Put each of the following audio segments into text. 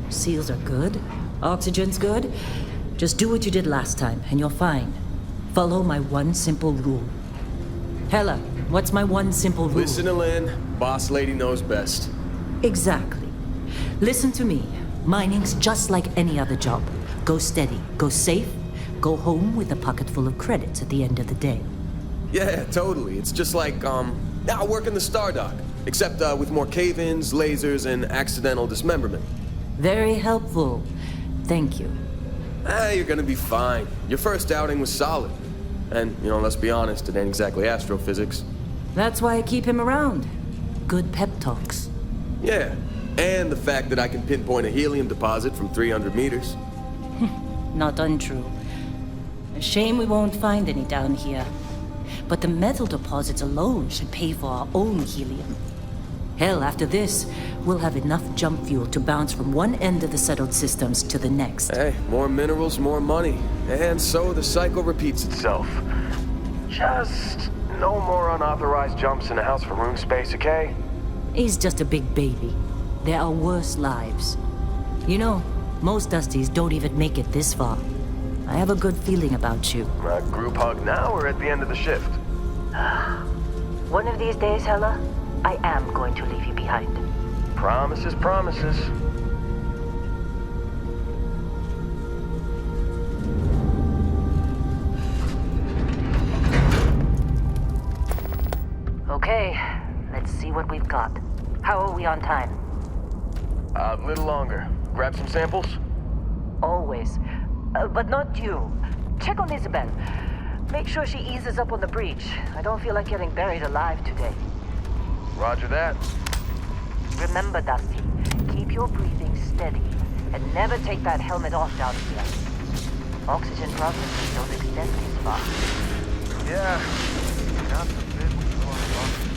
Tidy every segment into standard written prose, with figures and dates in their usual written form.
Seals are good. Oxygen's good. Just do what you did last time, and you're fine. Follow my one simple rule. Hella, what's my one simple rule? Listen to Lynn. Boss lady knows best. Exactly. Listen to me. Mining's just like any other job. Go steady, go safe, go home with a pocket full of credits at the end of the day. Yeah, totally. It's just like, now work in the Star Dock. Except, with more cave-ins, lasers, and accidental dismemberment. Very helpful. Thank you. You're gonna be fine. Your first outing was solid. And, let's be honest, it ain't exactly astrophysics. That's why I keep him around. Good pep talks. Yeah, and the fact that I can pinpoint a helium deposit from 300 meters. Not untrue. A shame we won't find any down here. But the metal deposits alone should pay for our own helium. Hell, after this, we'll have enough jump fuel to bounce from one end of the settled systems to the next. Hey, more minerals, more money. And so the cycle repeats itself. Just no more unauthorized jumps in the house for room space, okay? He's just a big baby. There are worse lives. You know, most Dusties don't even make it this far. I have a good feeling about you. A group hug now or at the end of the shift? One of these days, Hella, I am going to leave you behind. Promises, promises. Okay, let's see what we've got. How are we on time? A little longer. Grab some samples? Always. But not you. Check on Isabel. Make sure she eases up on the breach. I don't feel like getting buried alive today. Roger that. Remember, Dusty, keep your breathing steady and never take that helmet off down here. Oxygen processes don't extend this far. Yeah. God forbid we go on a rocket.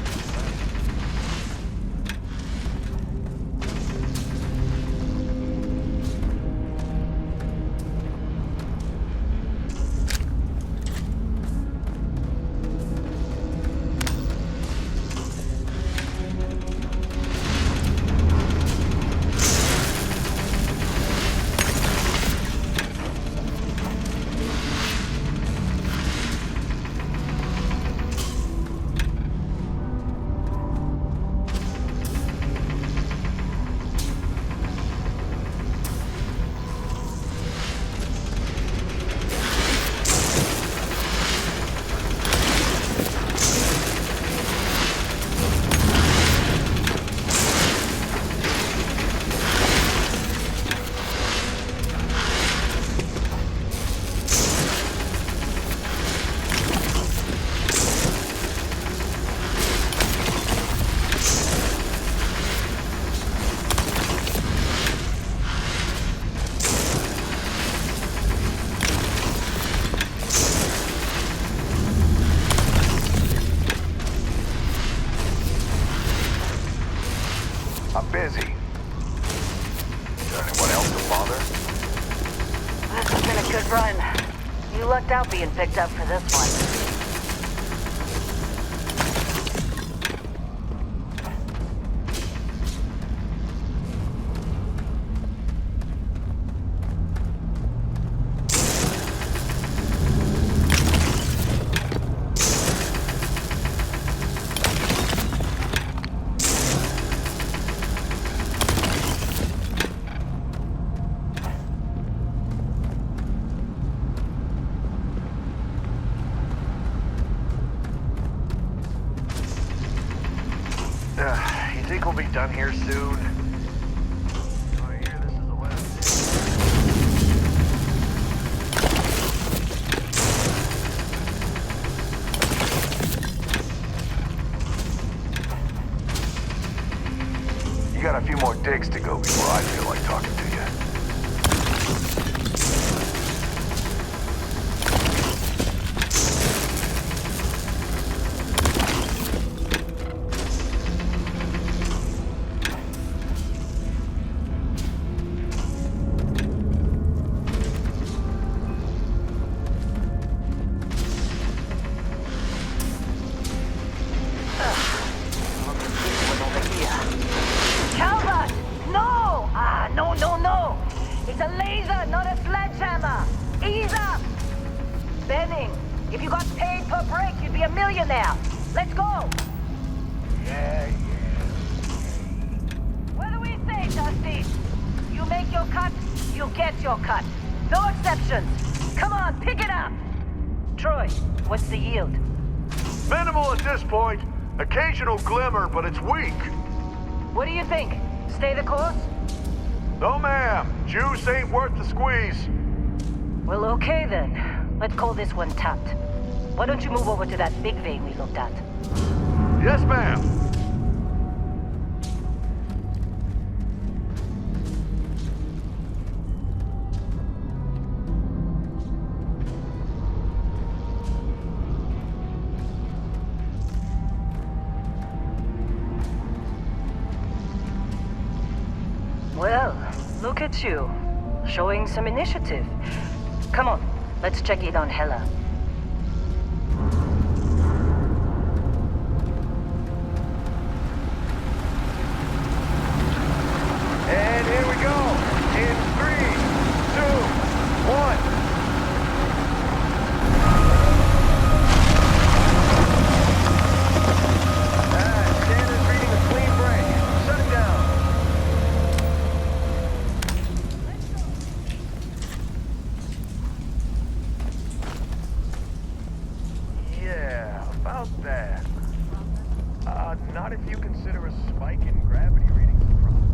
I'm busy. Is there anyone else to bother? This has been a good run. You lucked out being picked up for this one. You think we'll be done here soon? I hear this is the last. You got a few more digs to go before I feel like talking to you. Calvert! No! No! It's a laser, not a sledgehammer! Ease up! Benning, if you got paid per break, you'd be a millionaire! Let's go! Yeah. What do we say, Dusty? You make your cut, you get your cut. No exceptions. Come on, pick it up! Troy, what's the yield? Minimal at this point. Occasional glimmer, but it's weak. What do you think? Stay the course? No, ma'am. Juice ain't worth the squeeze. Well, okay then. Let's call this one tapped. Why don't you move over to that big vein we looked at? Yes, ma'am. Well, look at you. Showing some initiative. Come on, let's check in on Hela. And here we go. In 3, 2, 1. Standard reading a clean break. Shut it down. Yeah, about that. Not if you consider a spike in gravity readings a problem.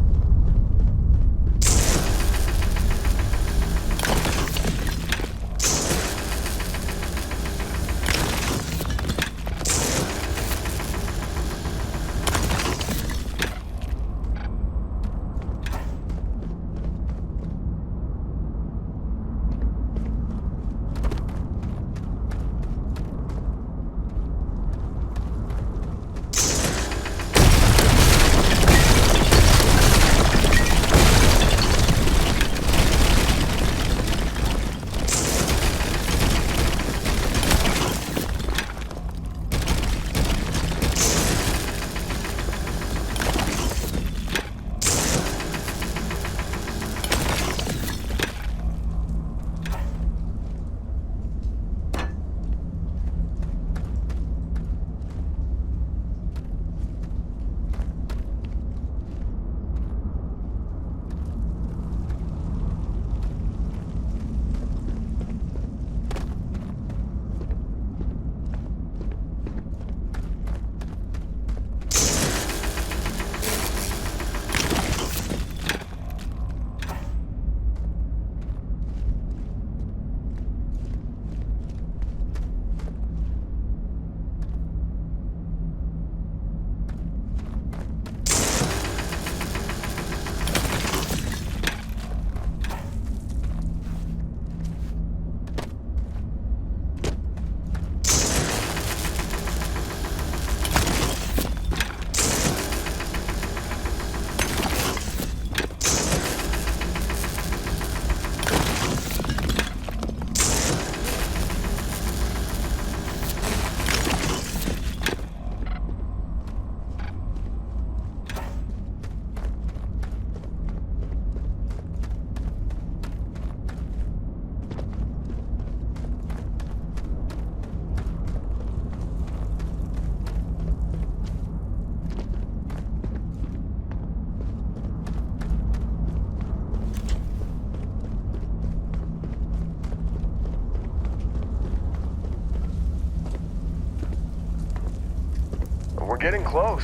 We're getting close,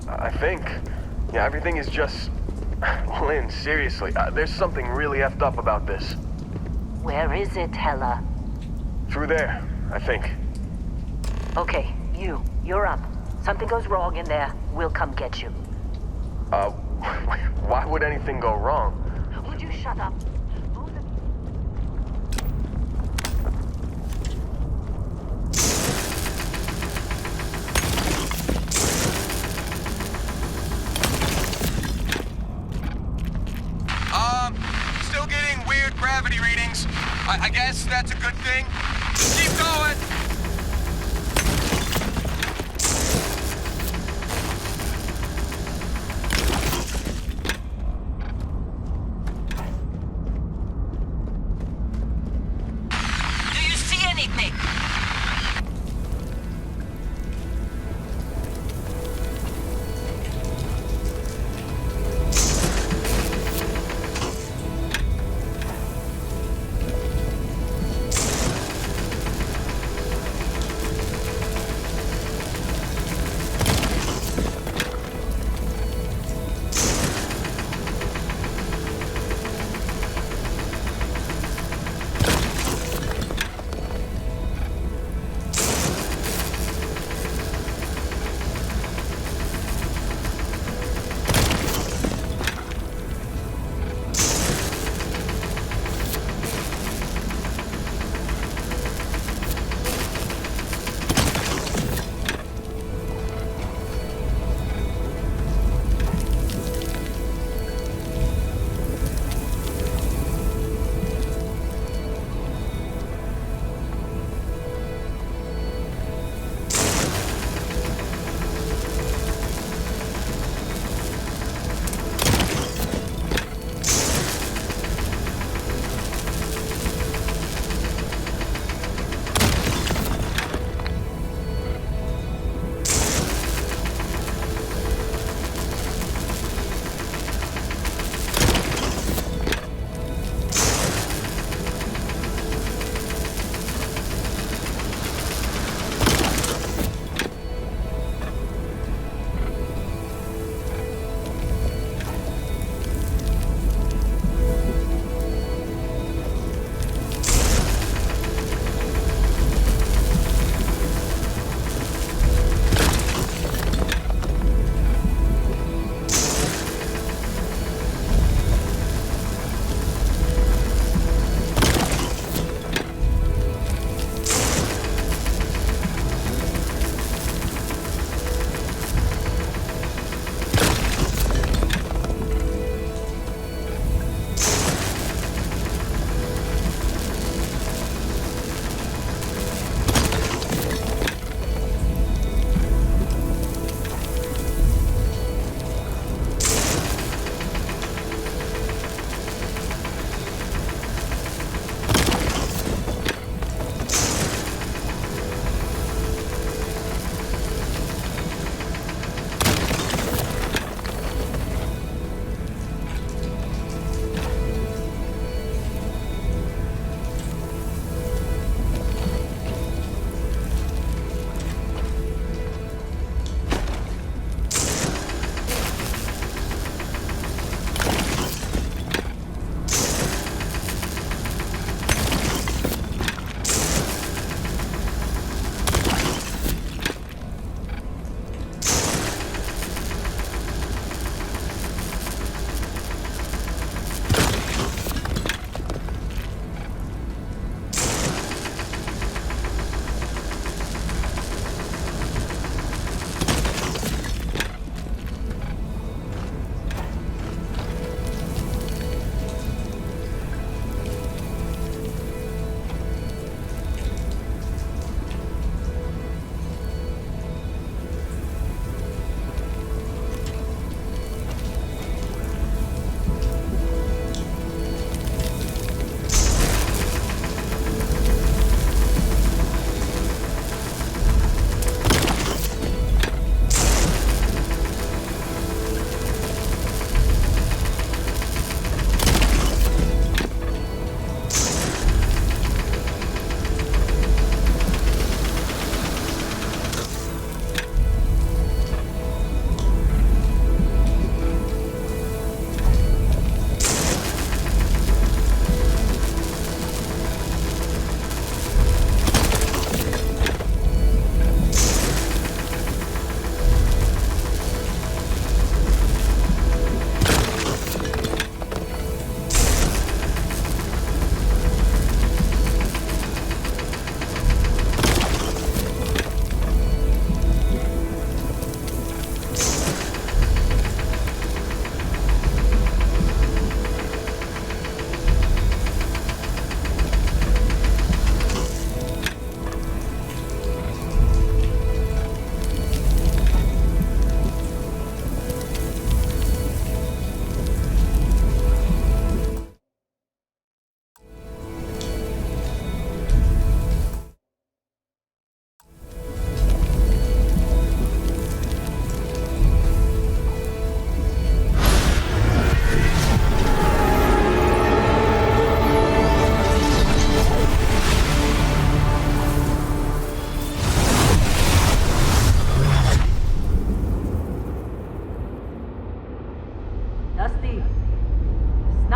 I think. Yeah, everything is just... Lynn, seriously, there's something really effed up about this. Where is it, Hela? Through there, I think. Okay, you're up. Something goes wrong in there, we'll come get you. Why would anything go wrong? Would you shut up? Still getting weird gravity readings. I guess that's a good thing. Keep going!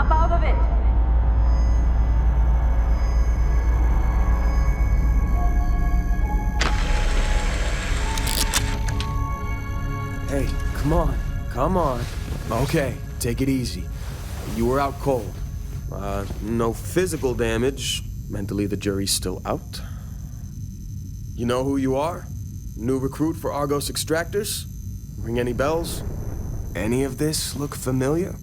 Snap out of it! Hey, come on. Come on. Okay, take it easy. You were out cold. No physical damage. Mentally, the jury's still out. You know who you are? New recruit for Argos Extractors? Ring any bells? Any of this look familiar?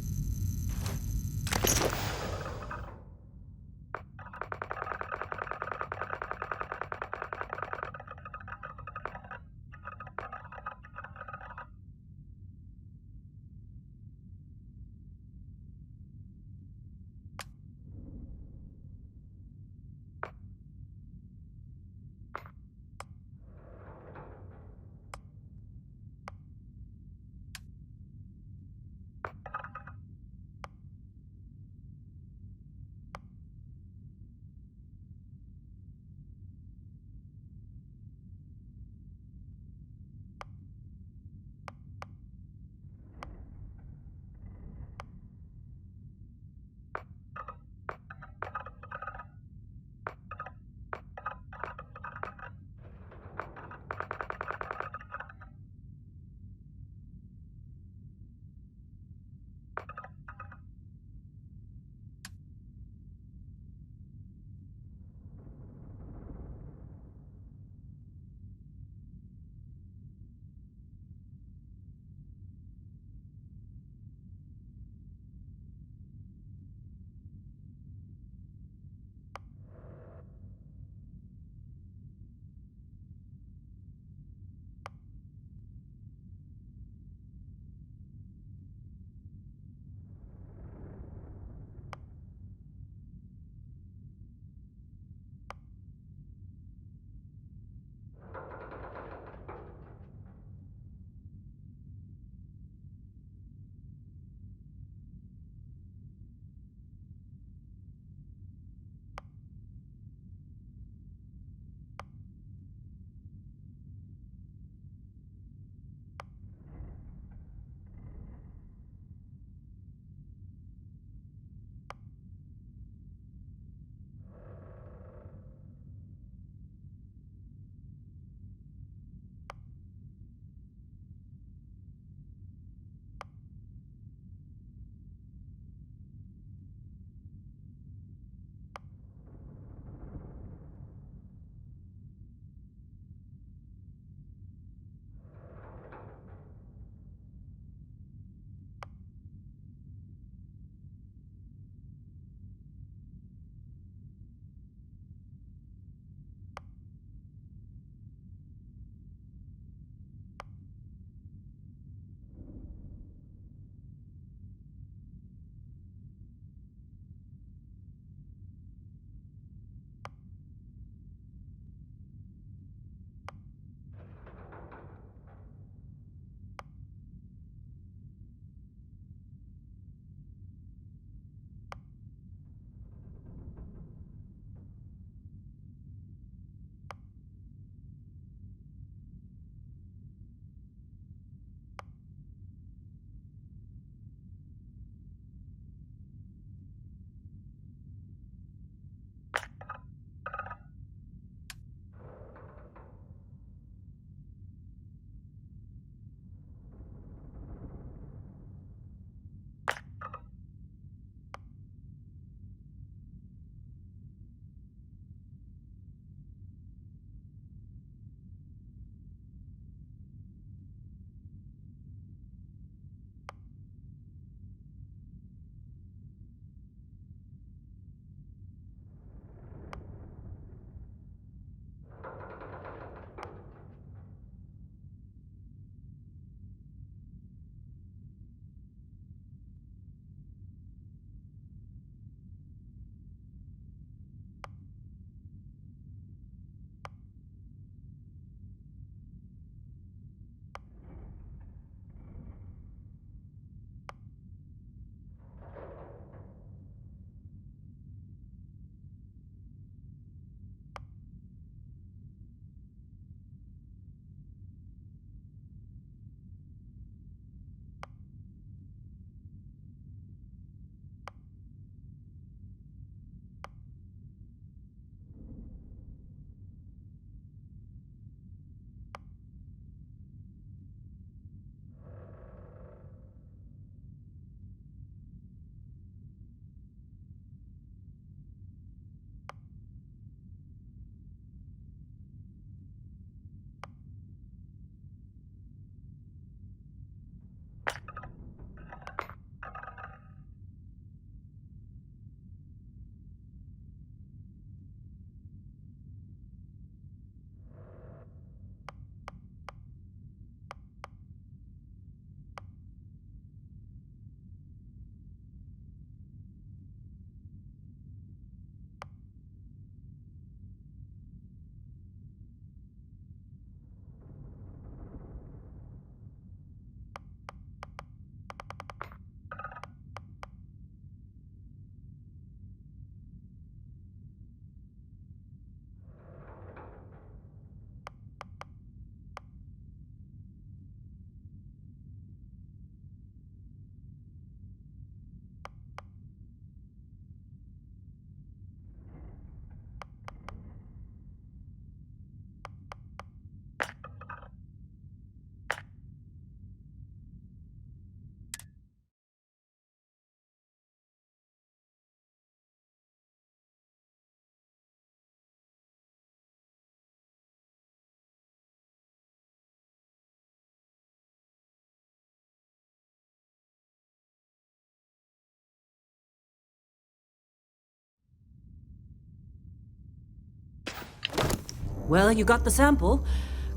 Well, you got the sample.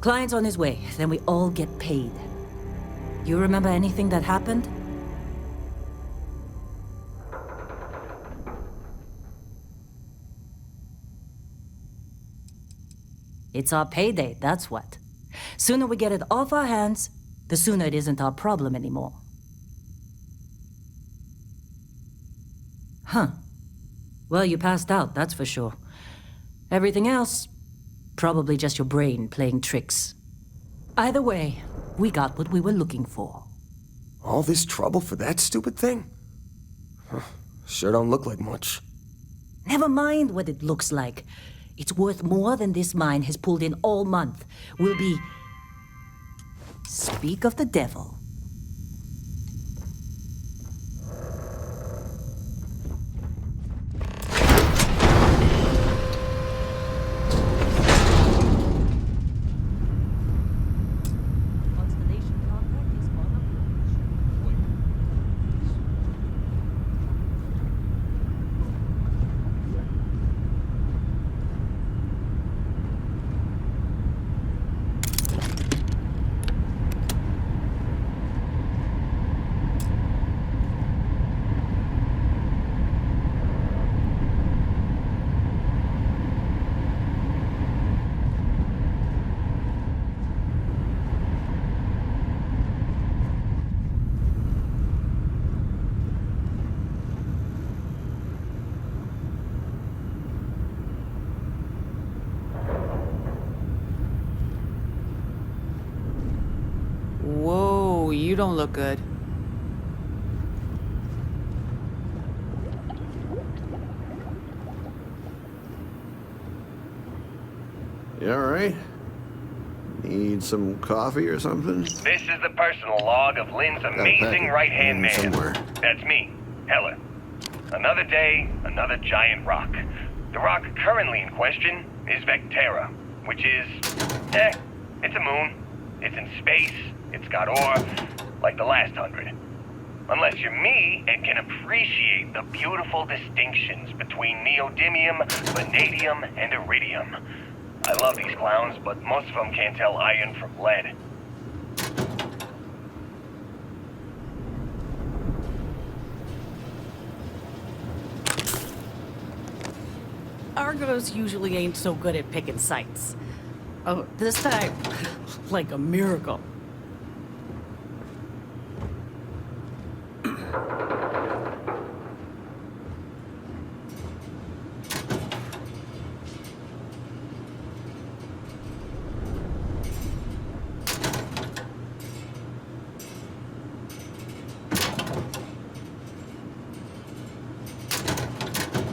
Client's on his way, then we all get paid. You remember anything that happened? It's our payday, that's what. Sooner we get it off our hands, the sooner it isn't our problem anymore. Huh. Well, you passed out, that's for sure. Everything else, probably just your brain playing tricks. Either way, we got what we were looking for. All this trouble for that stupid thing? Huh. Sure don't look like much. Never mind what it looks like. It's worth more than this mine has pulled in all month. We'll be... Speak of the devil. Whoa, you don't look good. You alright? Need some coffee or something? This is the personal log of Lynn's amazing right-hand man. Somewhere. That's me, Hella. Another day, another giant rock. The rock currently in question is Vectera, which is... it's a moon. It's in space. It's got ore, like the last 100. Unless you're me and can appreciate the beautiful distinctions between neodymium, vanadium, and iridium. I love these clowns, but most of them can't tell iron from lead. Argos usually ain't so good at picking sites. Oh, this time, like a miracle.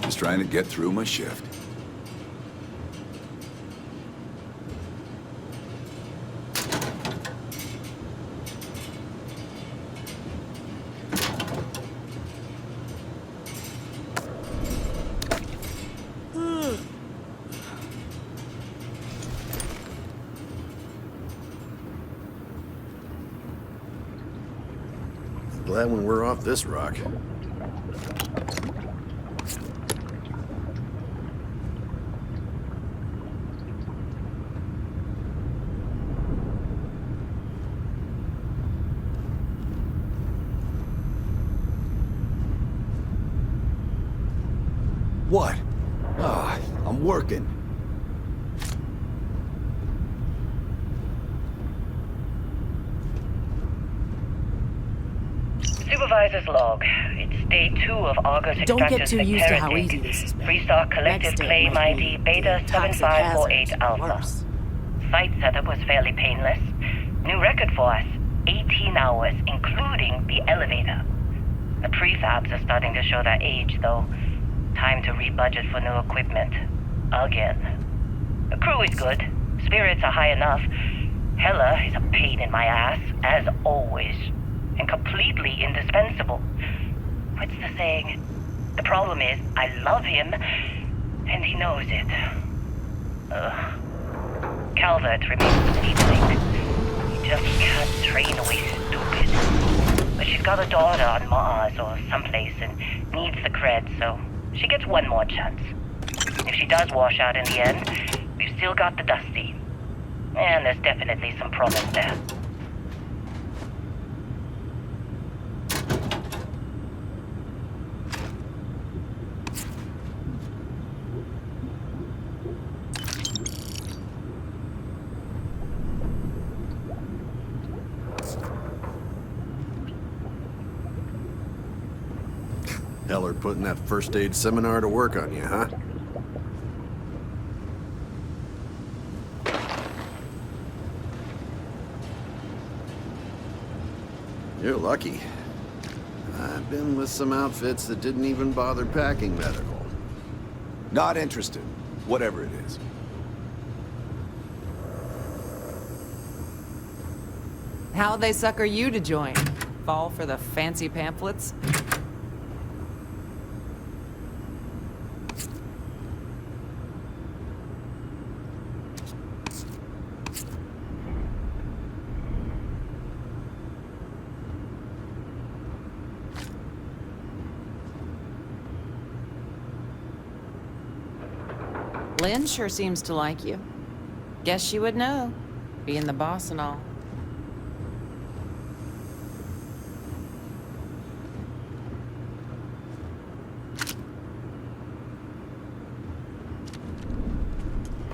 Just trying to get through my shift. Glad when we're off this rock. What? Ah, I'm working. Supervisor's log. It's day 2 of Argos Don't get Extractor's too used to how Vectera easy dig. this has been. Freestar Collective Next day Claim might ID be Beta toxic 7548 hazards, Alpha. worse. Site setup was fairly painless. New record for us. 18 hours, including the elevator. The prefabs are starting to show their age, though. Time to rebudget for new equipment. Again. The crew is good. Spirits are high enough. Hella is a pain in my ass, as always. And completely indispensable. What's the saying? The problem is, I love him, and he knows it. Calvert remains the weak link. He just can't train away stupid. But she's got a daughter on Mars or someplace and needs the cred, so she gets one more chance. If she does wash out in the end, we've still got the Dusty. And there's definitely some promise there. Heller putting that first aid seminar to work on you, huh? You're lucky. I've been with some outfits that didn't even bother packing medical. Not interested, whatever it is. How'd they sucker you to join? Fall for the fancy pamphlets? Lynn sure seems to like you. Guess she would know, being the boss and all.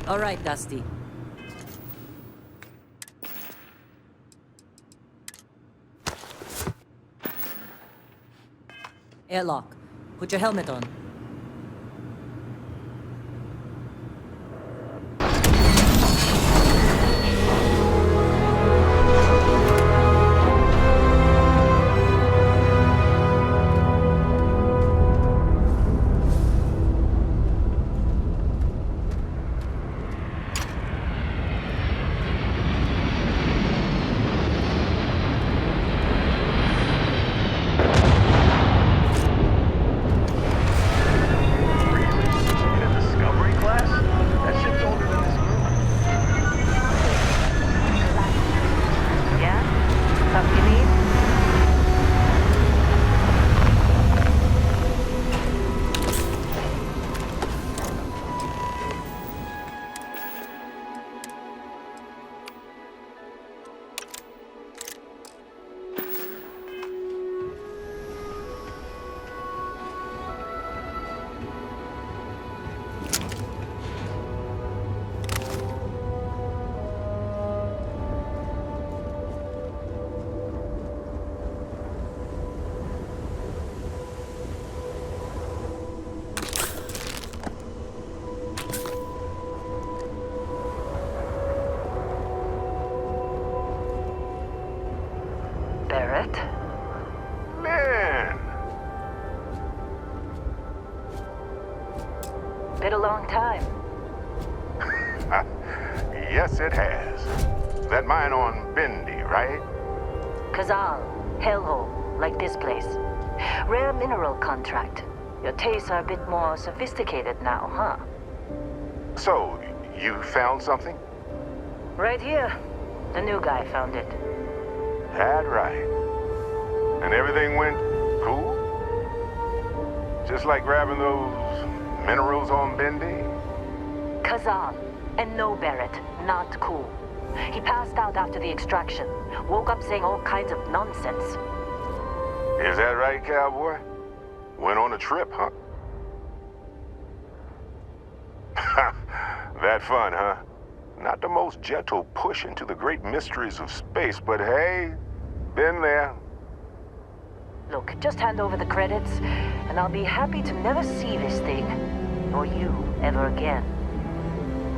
All right, Dusty. Airlock. Put your helmet on. Barrett? Man! Been a long time. Yes, it has. That mine on Bendy, right? Kazal, hellhole, like this place. Rare mineral contract. Your tastes are a bit more sophisticated now, huh? So, you found something? Right here. The new guy found it. That right. And everything went cool? Just like grabbing those minerals on Bendy? Kazal. And no, Barrett. Not cool. He passed out after the extraction. Woke up saying all kinds of nonsense. Is that right, cowboy? Went on a trip, huh? That fun, huh? Not the most gentle push into the great mysteries of space, but hey, been there. Look, just hand over the credits, and I'll be happy to never see this thing, or you, ever again.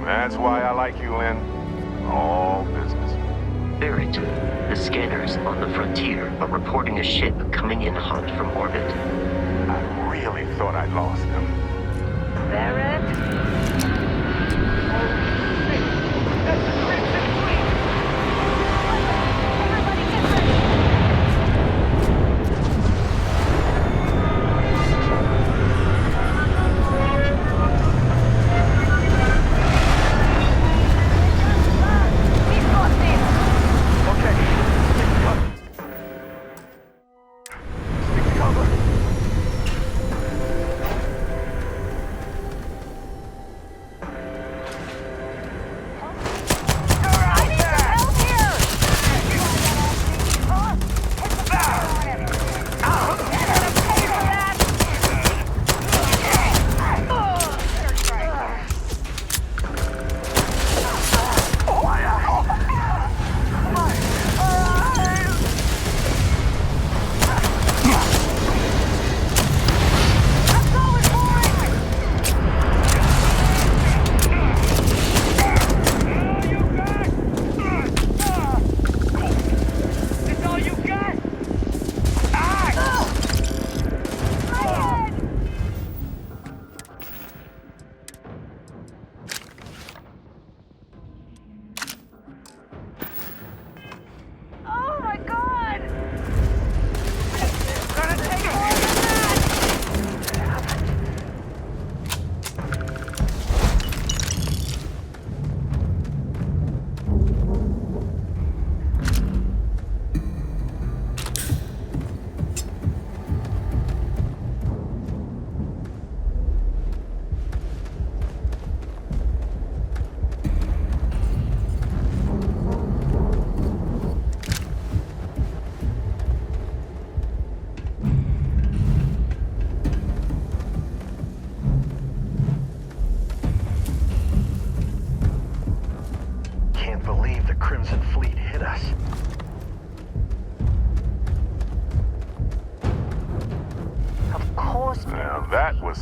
That's why I like you, Lynn. All business. Barrett, the scanners on the frontier are reporting a ship coming in hot from orbit. I really thought I'd lost them. Barrett?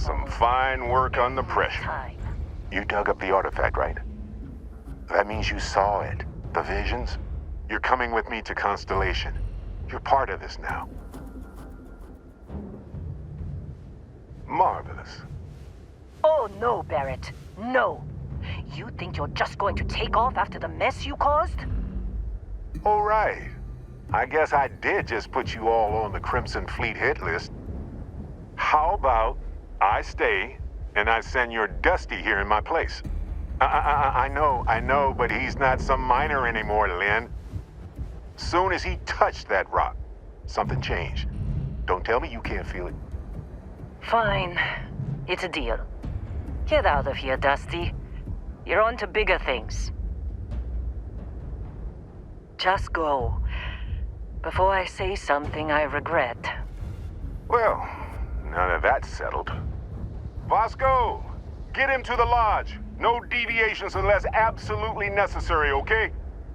some fine work under pressure. Time. You dug up the artifact, right? That means you saw it. The visions? You're coming with me to Constellation. You're part of this now. Marvelous. Oh, no, Barrett. No. You think you're just going to take off after the mess you caused? All right. I guess I did just put you all on the Crimson Fleet hit list. How about I stay and I send your Dusty here in my place? I know, but he's not some miner anymore, Lynn. Soon as he touched that rock, something changed. Don't tell me you can't feel it. Fine. It's a deal. Get out of here, Dusty. You're on to bigger things. Just go. Before I say something I regret. Well, now that that's settled. Vasco, get him to the lodge. No deviations unless absolutely necessary, okay?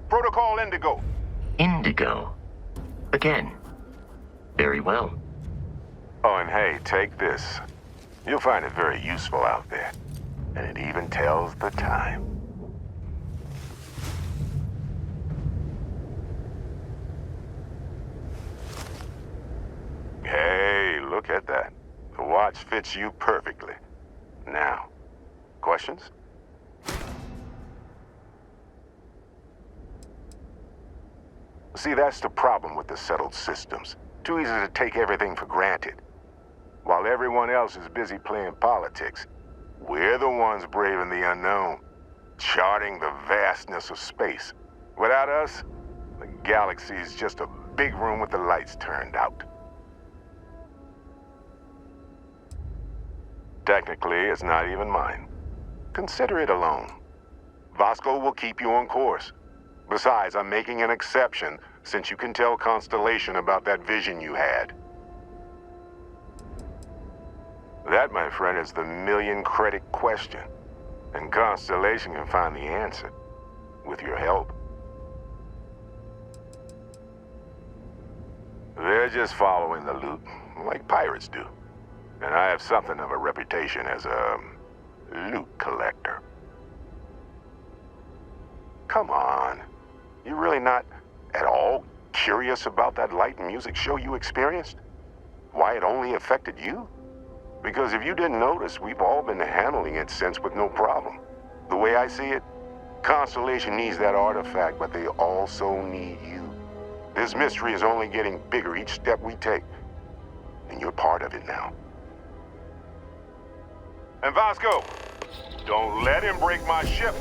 Protocol Indigo. Indigo. Again. Very well. Oh, and hey, take this. You'll find it very useful out there. And it even tells the time. Hey, look at that. The watch fits you perfectly. Now, questions? See, that's the problem with the settled systems. Too easy to take everything for granted. While everyone else is busy playing politics, we're the ones braving the unknown, charting the vastness of space. Without us, the galaxy is just a big room with the lights turned out. Technically, it's not even mine. Consider it alone. Vasco will keep you on course. Besides, I'm making an exception since you can tell Constellation about that vision you had. That, my friend, is the million-credit question. And Constellation can find the answer. With your help. They're just following the loot, like pirates do. And I have something of a reputation as a loot collector. Come on. You're really not at all curious about that light and music show you experienced? Why it only affected you? Because if you didn't notice, we've all been handling it since with no problem. The way I see it, Constellation needs that artifact, but they also need you. This mystery is only getting bigger each step we take. And you're part of it now. And Vasco, don't let him break my ship.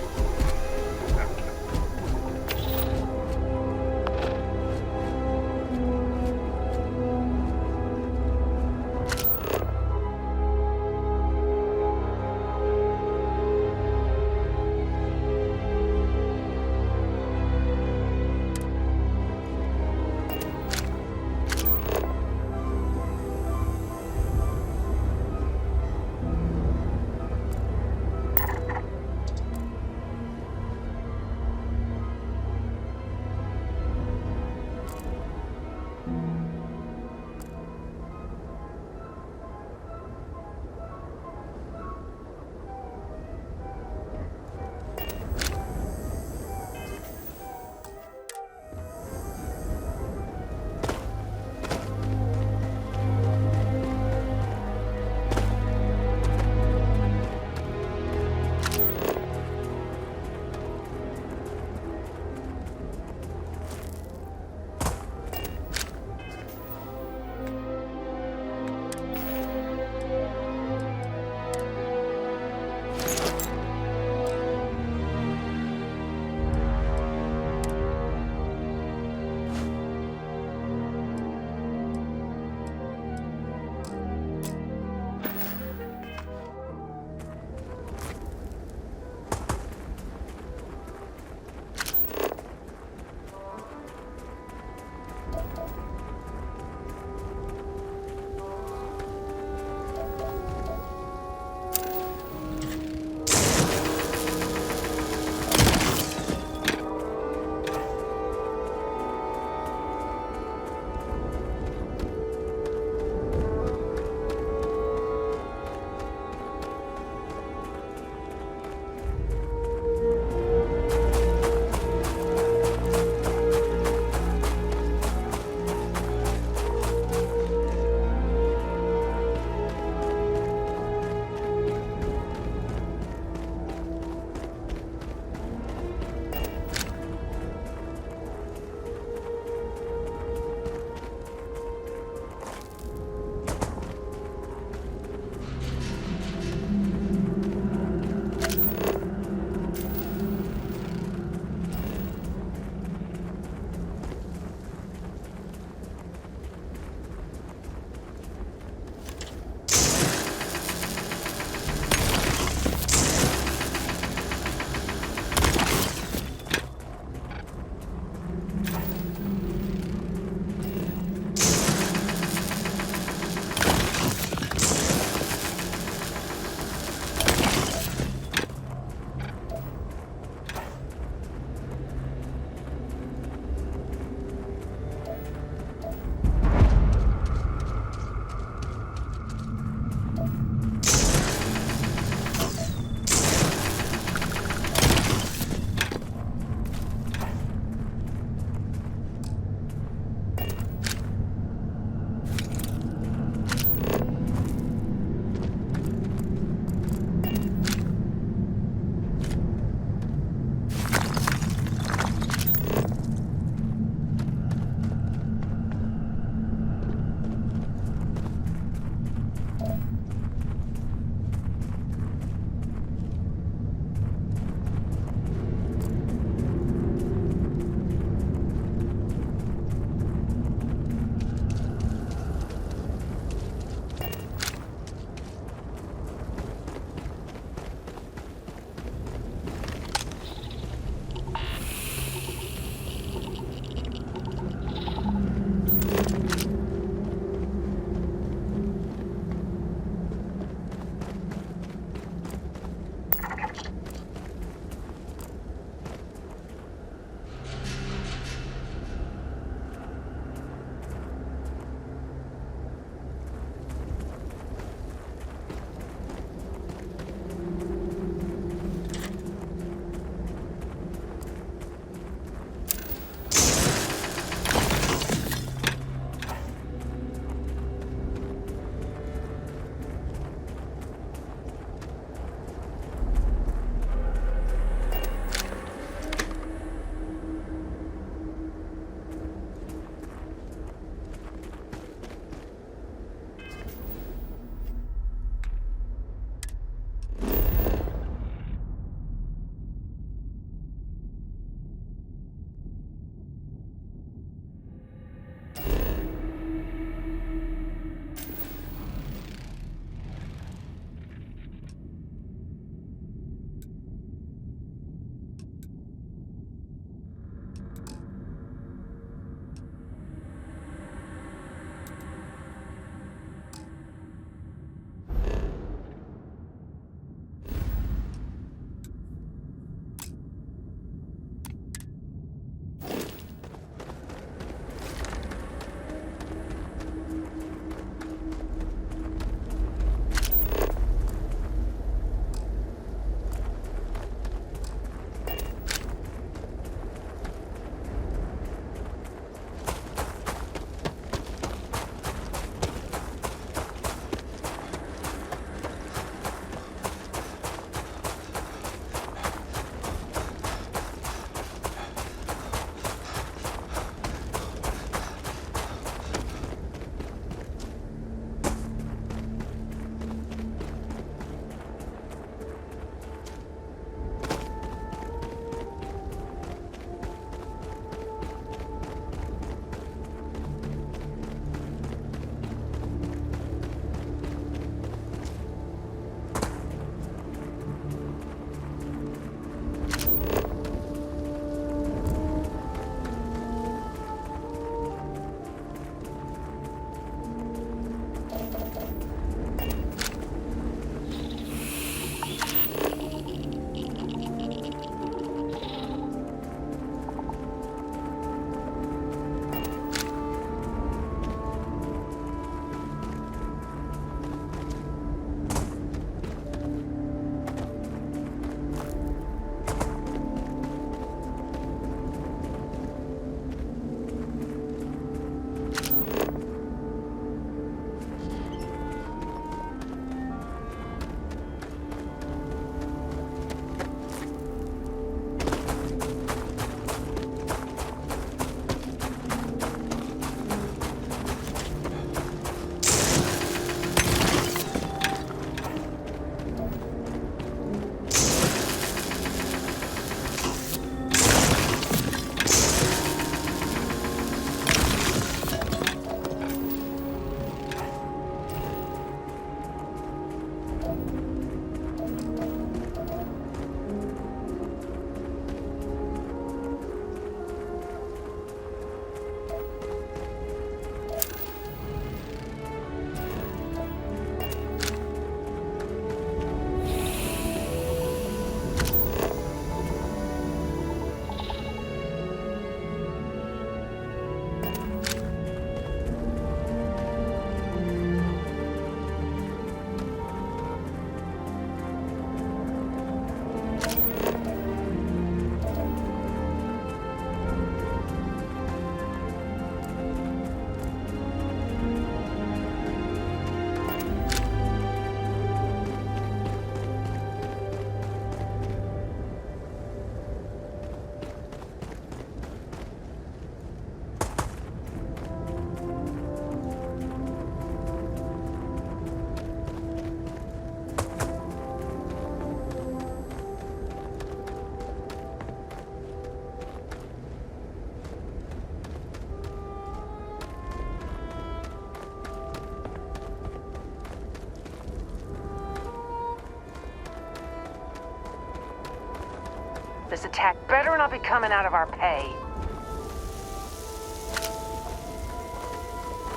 This attack better not be coming out of our pay.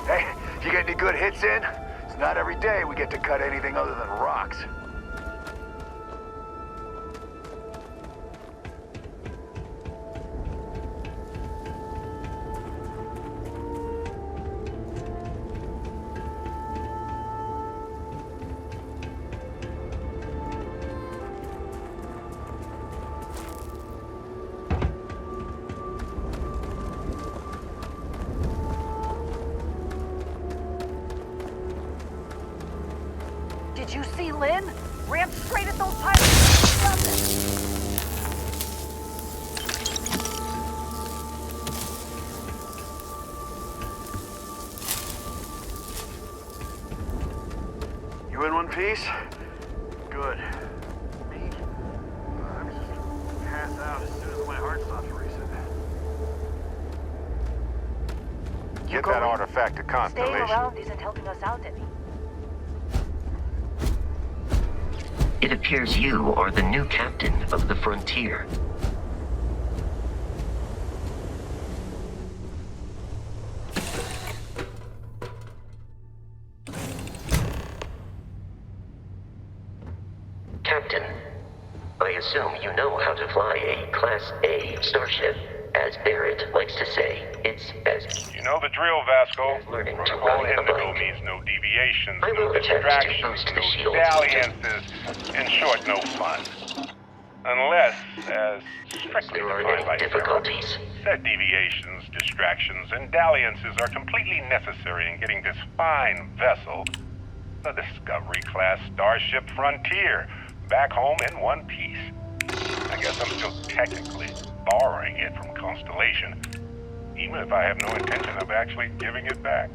Hey, you get any good hits in? It's not every day we get to cut anything other than rocks. Did you see Lynn? Ran straight at those pirates. Nothing. You in one piece? Good. Me? I'm just pass out as soon as my heart stops racing. Get that artifact to Staying Constellation. around isn't helping us out any. It appears you are the new captain of the Frontier. Captain, I assume you know how to fly a Class A starship. As Barrett likes to say, it's as You know the drill, Vasco. learning to Protocol ride a Indigo bike. means no deviations, I no will attempt to distractions, boost the no shields. dalliances, in short, no fun. Unless, as strictly There are defined any by difficulties. said deviations, distractions, and dalliances are completely necessary in getting this fine vessel, the Discovery-class Starship Frontier, back home in one piece. I guess I'm still technically borrowing it from Constellation, even if I have no intention of actually giving it back.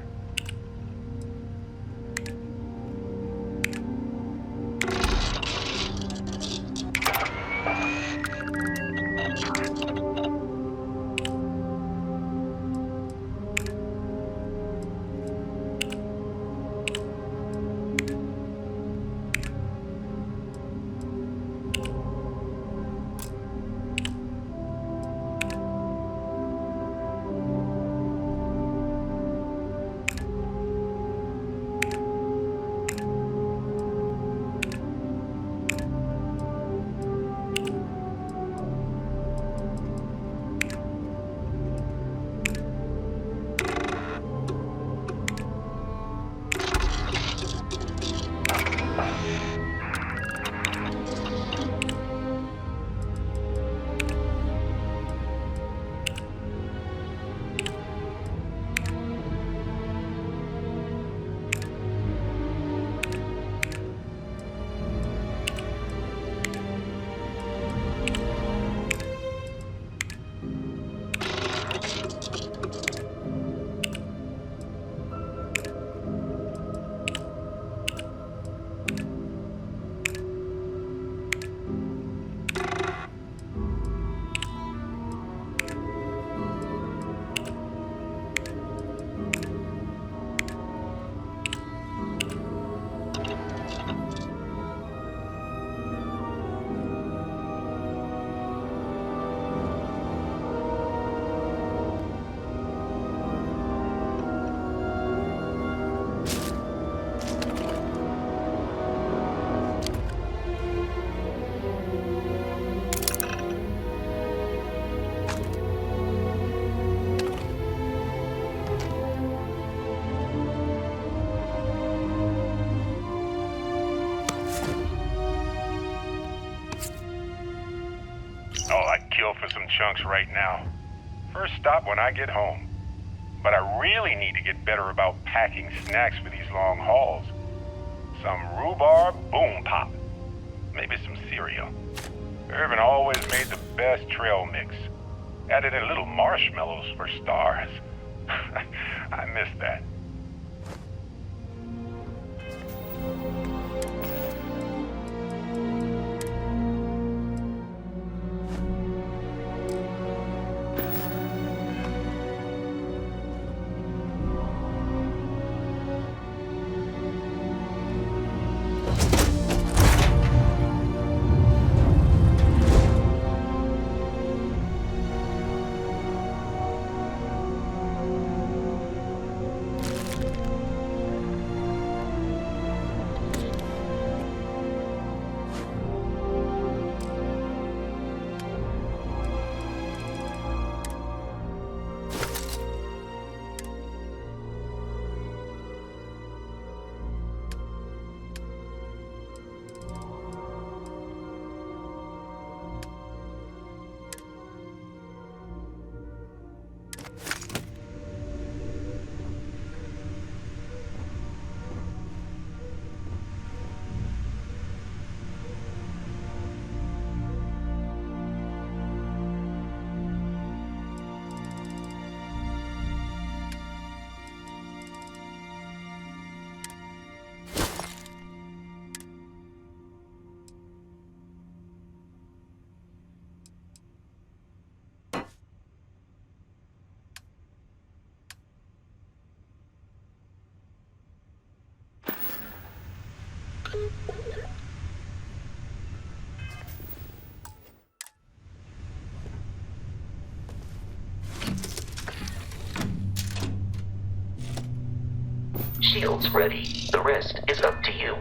For some chunks right now. First stop when I get home. But I really need to get better about packing snacks for these long hauls. Some rhubarb boom pop. Maybe some cereal. Irvin always made the best trail mix. Added in little marshmallows for stars. I miss that. shields ready. The rest is up to you.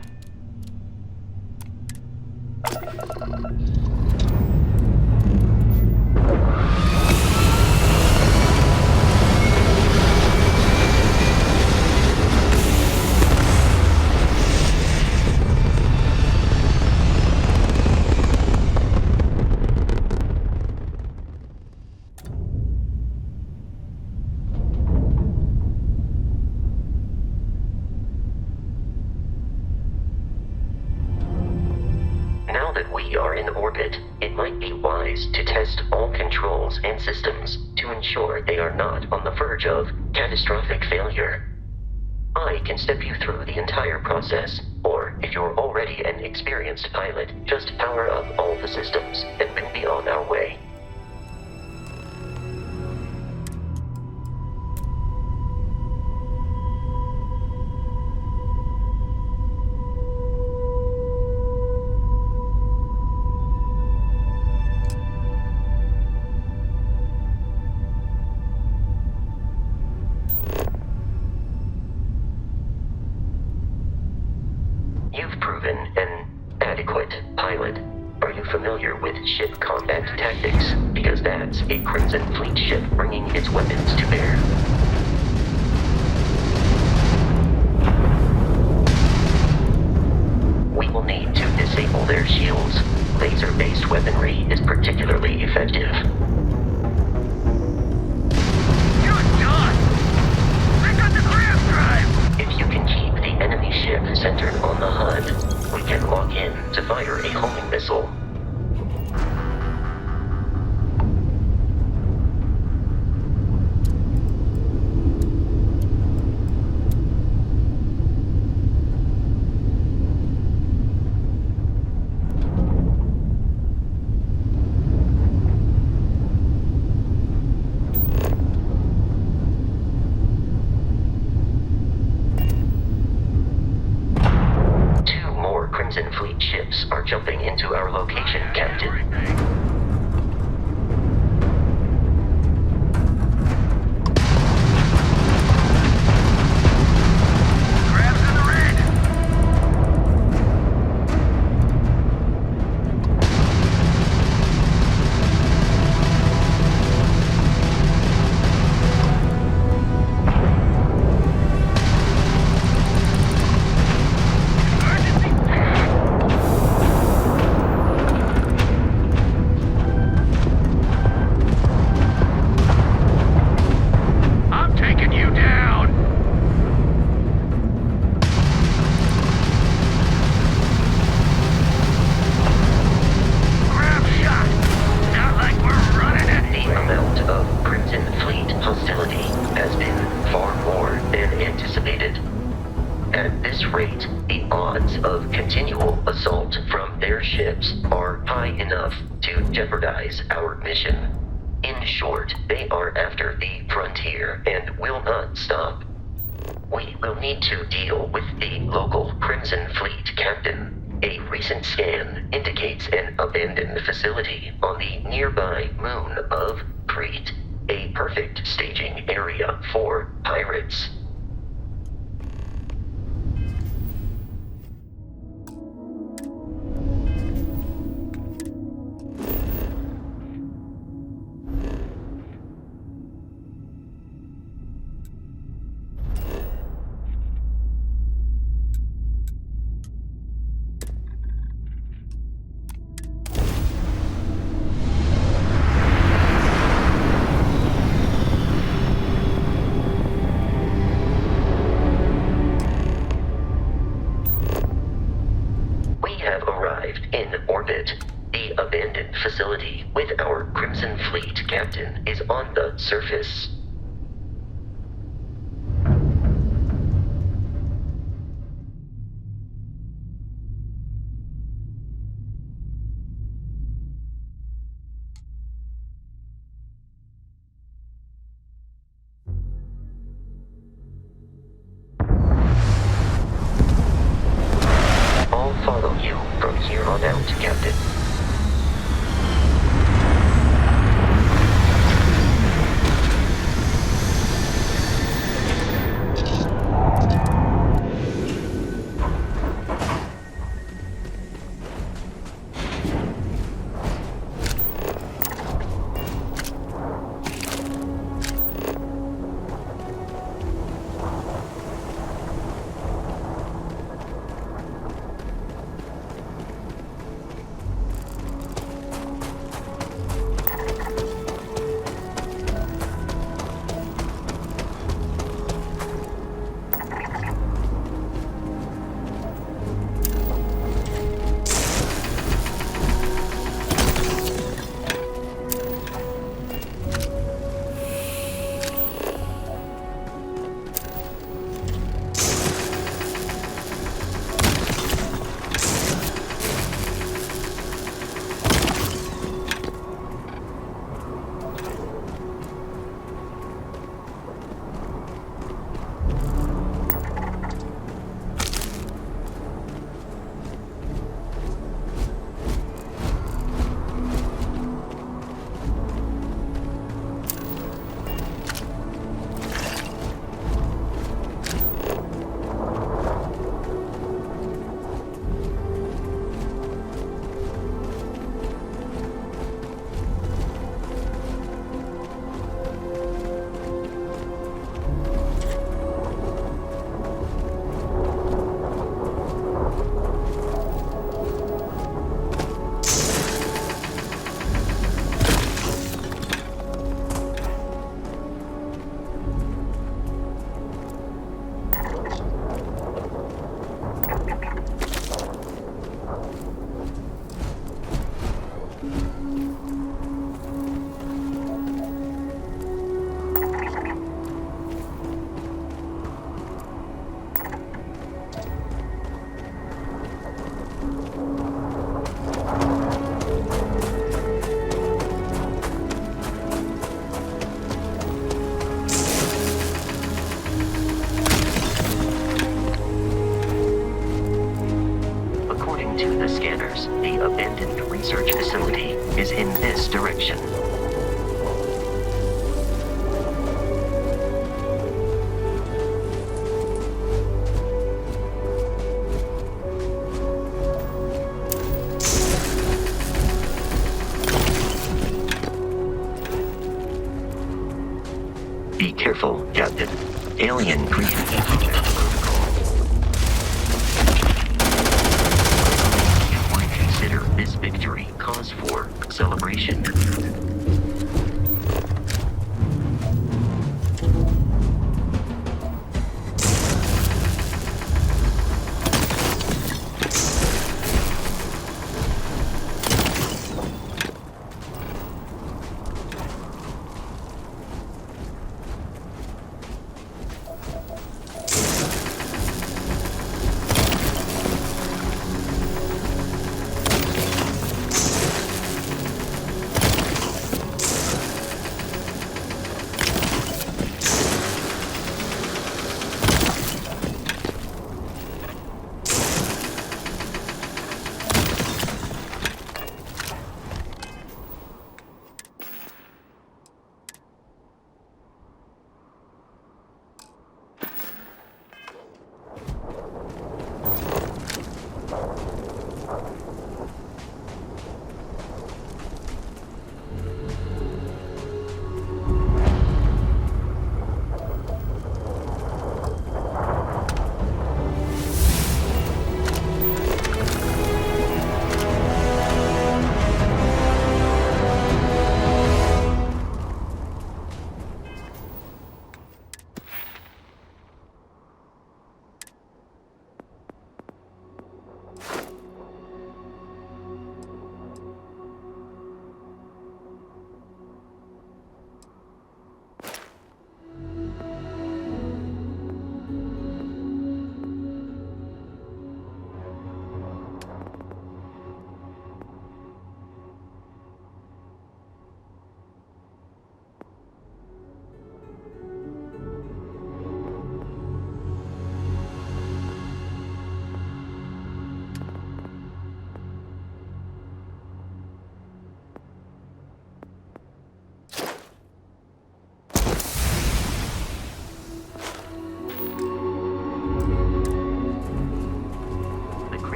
Now that we are in orbit, it might be wise to test all controls and systems to ensure they are not on the verge of catastrophic failure. I can step you through the entire process, or if you're already an experienced pilot, just power up all the systems and we'll be on our way. You've proven an adequate pilot. Are you familiar with ship combat tactics? Because that's a Crimson Fleet ship bringing its weapons to bear. We will need to disable their shields. Laser-based weaponry is particularly effective. If you can keep the enemy ship centered on the HUD, we can lock in to fire a homing missile. Crimson Fleet ships are jumping into our location, Captain. At this rate, the odds of continual assault from their ships are high enough to jeopardize our mission. In short, they are after the frontier and will not stop. We will need to deal with the local Crimson Fleet captain. A recent scan indicates an abandoned facility on the nearby moon of Crete, a perfect staging area for pirates. In orbit, the abandoned facility with our Crimson Fleet captain is on the surface. I'll follow you from here on out, Captain. kilometers. The abandoned research facility is in this direction. Be careful, Captain. Alien breathing protocol. You would consider this victory cause for celebration.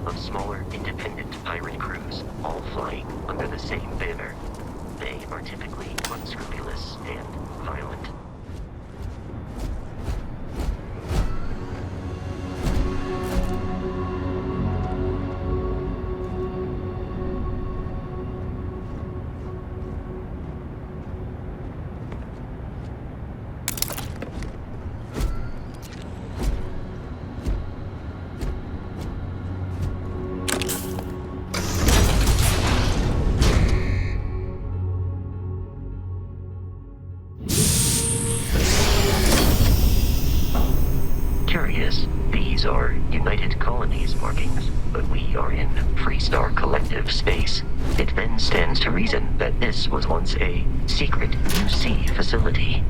Of smaller, independent pirate crews, all flying under the same banner. They are typically unscrupulous and violent. These are United Colonies markings, but we are in Freestar Collective space. It then stands to reason that this was once a secret UC facility.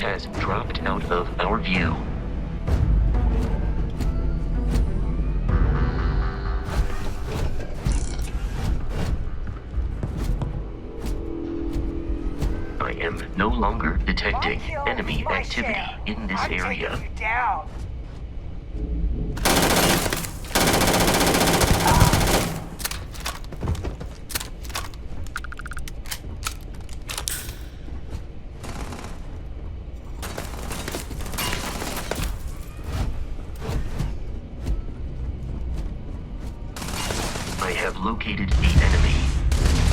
has dropped out of our view. I am no longer detecting enemy activity in this area. Down. I have located the enemy.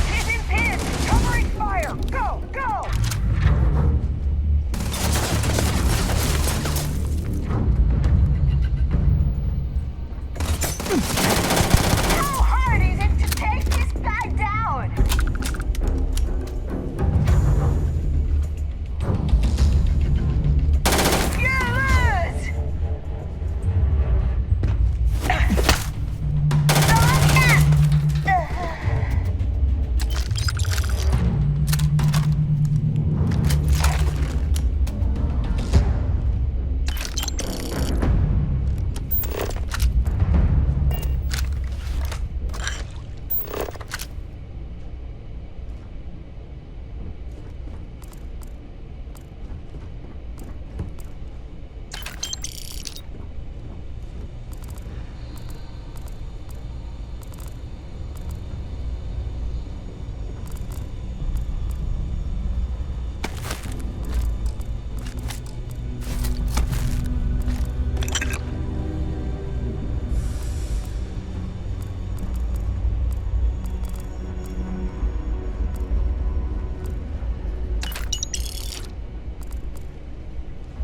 He's in pin! Covering fire! Go! Go! How hard is it to take this guy down? You lose!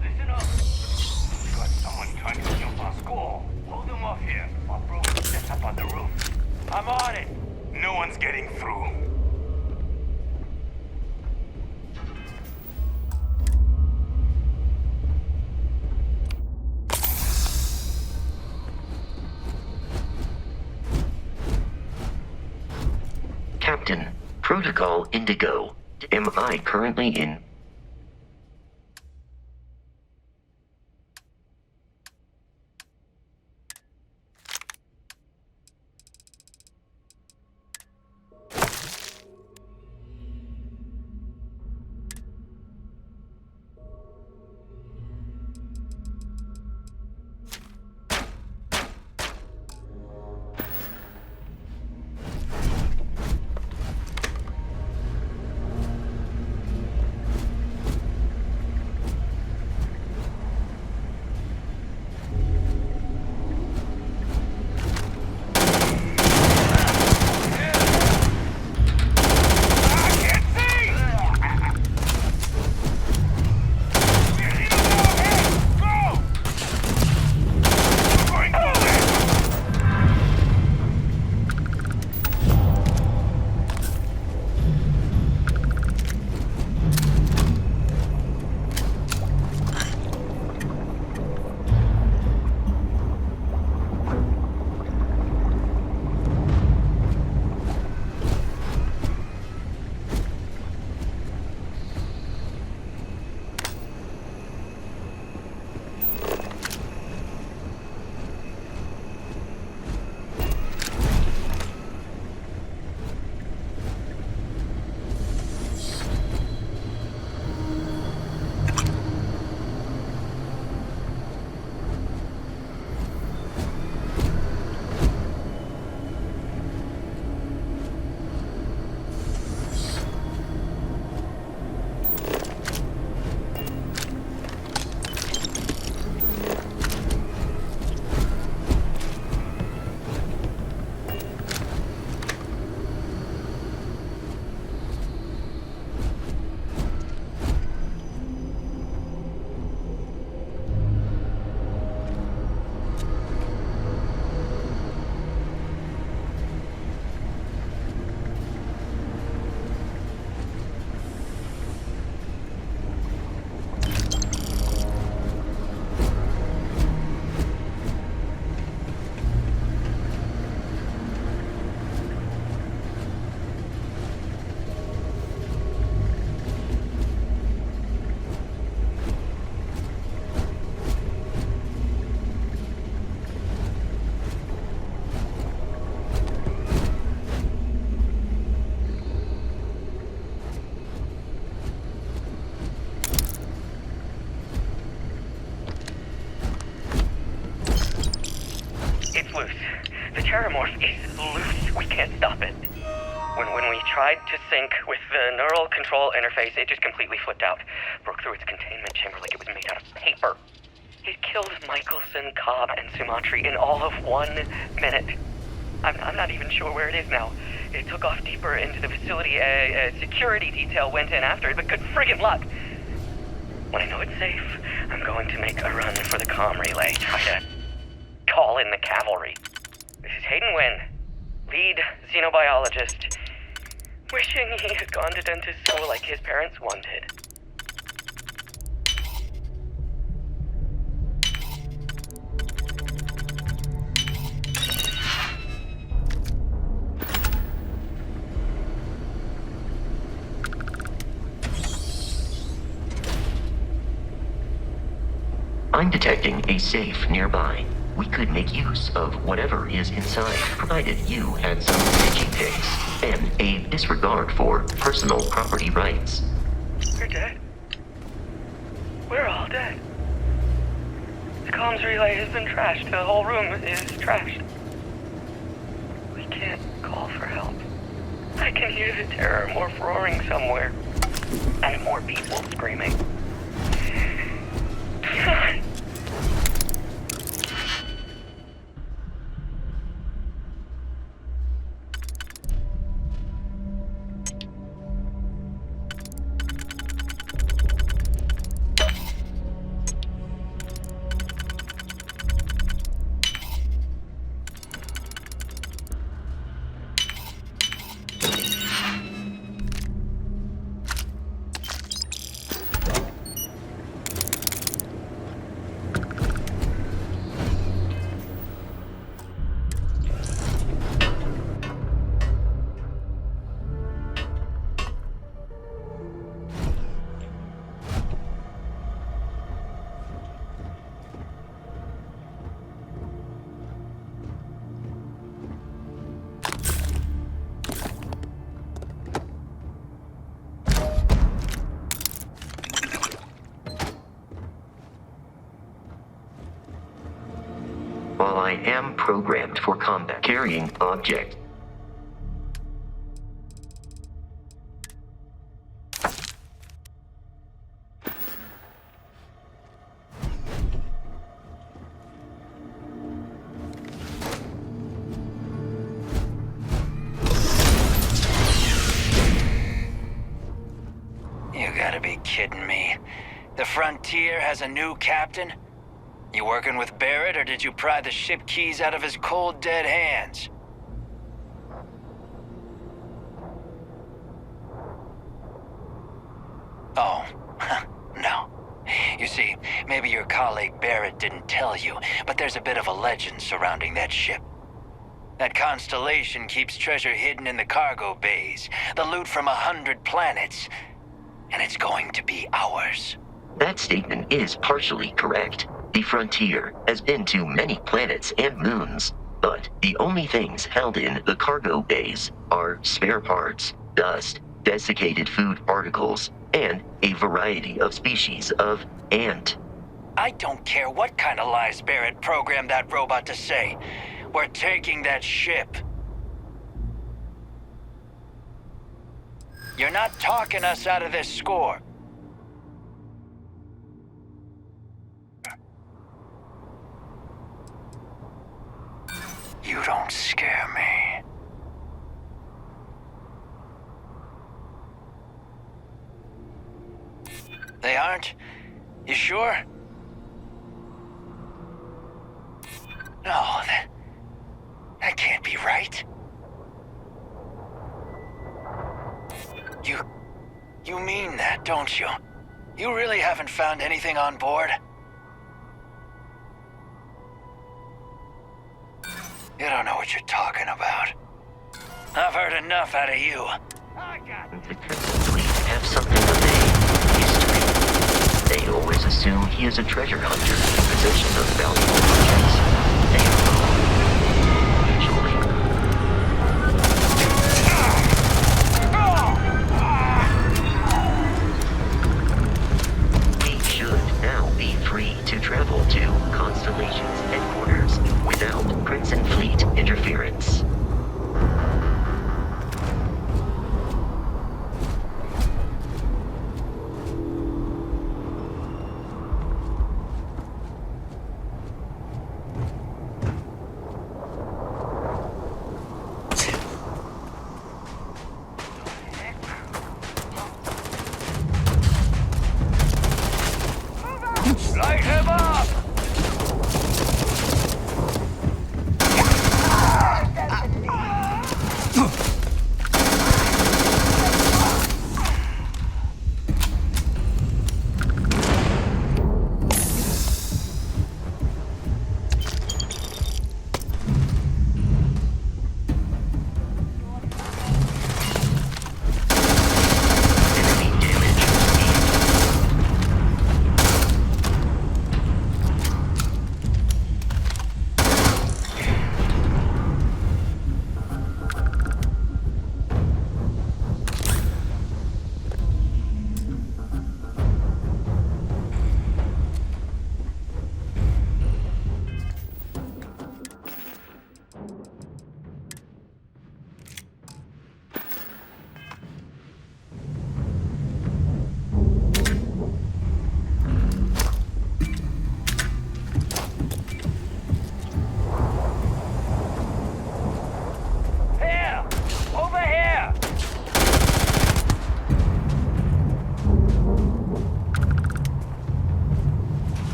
Listen up. We got someone trying to jump our school. Hold them off here while Bro sets up on the roof. I'm on it. No one's getting through. Captain, Protocol Indigo. Am I currently in? loose. The Terramorph is loose. We can't stop it. When we tried to sync with the neural control interface, it just completely flipped out. Broke through its containment chamber like it was made out of paper. It killed Michelson, Cobb, and Sumatri in all of 1 minute. I'm not even sure where it is now. It took off deeper into the facility. A security detail went in after it, but good friggin' luck. When I know it's safe, I'm going to make a run for the comm relay. Try to call in the cavalry. This is Hayden Wynn, lead xenobiologist. Wishing he had gone to dentist school like his parents wanted. I'm detecting a safe nearby. We could make use of whatever is inside, provided you had some digi pics and a disregard for personal property rights. We're dead. We're all dead. The comms relay has been trashed. The whole room is trashed. We can't call for help. I can hear the Terramorph roaring somewhere. And more people screaming. While I am programmed for combat, carrying object. You gotta be kidding me. The Frontier has a new captain? You working with Barrett, or did you pry the ship keys out of his cold, dead hands? Oh, no. You see, maybe your colleague Barrett didn't tell you, but there's a bit of a legend surrounding that ship. That constellation keeps treasure hidden in the cargo bays, the loot from 100 planets, and it's going to be ours. That statement is partially correct. The Frontier has been to many planets and moons, but the only things held in the cargo bays are spare parts, dust, desiccated food particles, and a variety of species of ant. I don't care what kind of lies Barrett programmed that robot to say. We're taking that ship. You're not talking us out of this score. You don't scare me. They aren't? You sure? No, that can't be right. You mean that, don't you? You really haven't found anything on board? You don't know what you're talking about. I've heard enough out of you. The Crimson Fleet have something of a history. They always assume he is a treasure hunter in possession of valuable objects. They are wrong. Usually. We should now be free to travel to Constellation's headquarters without Crimson Fleet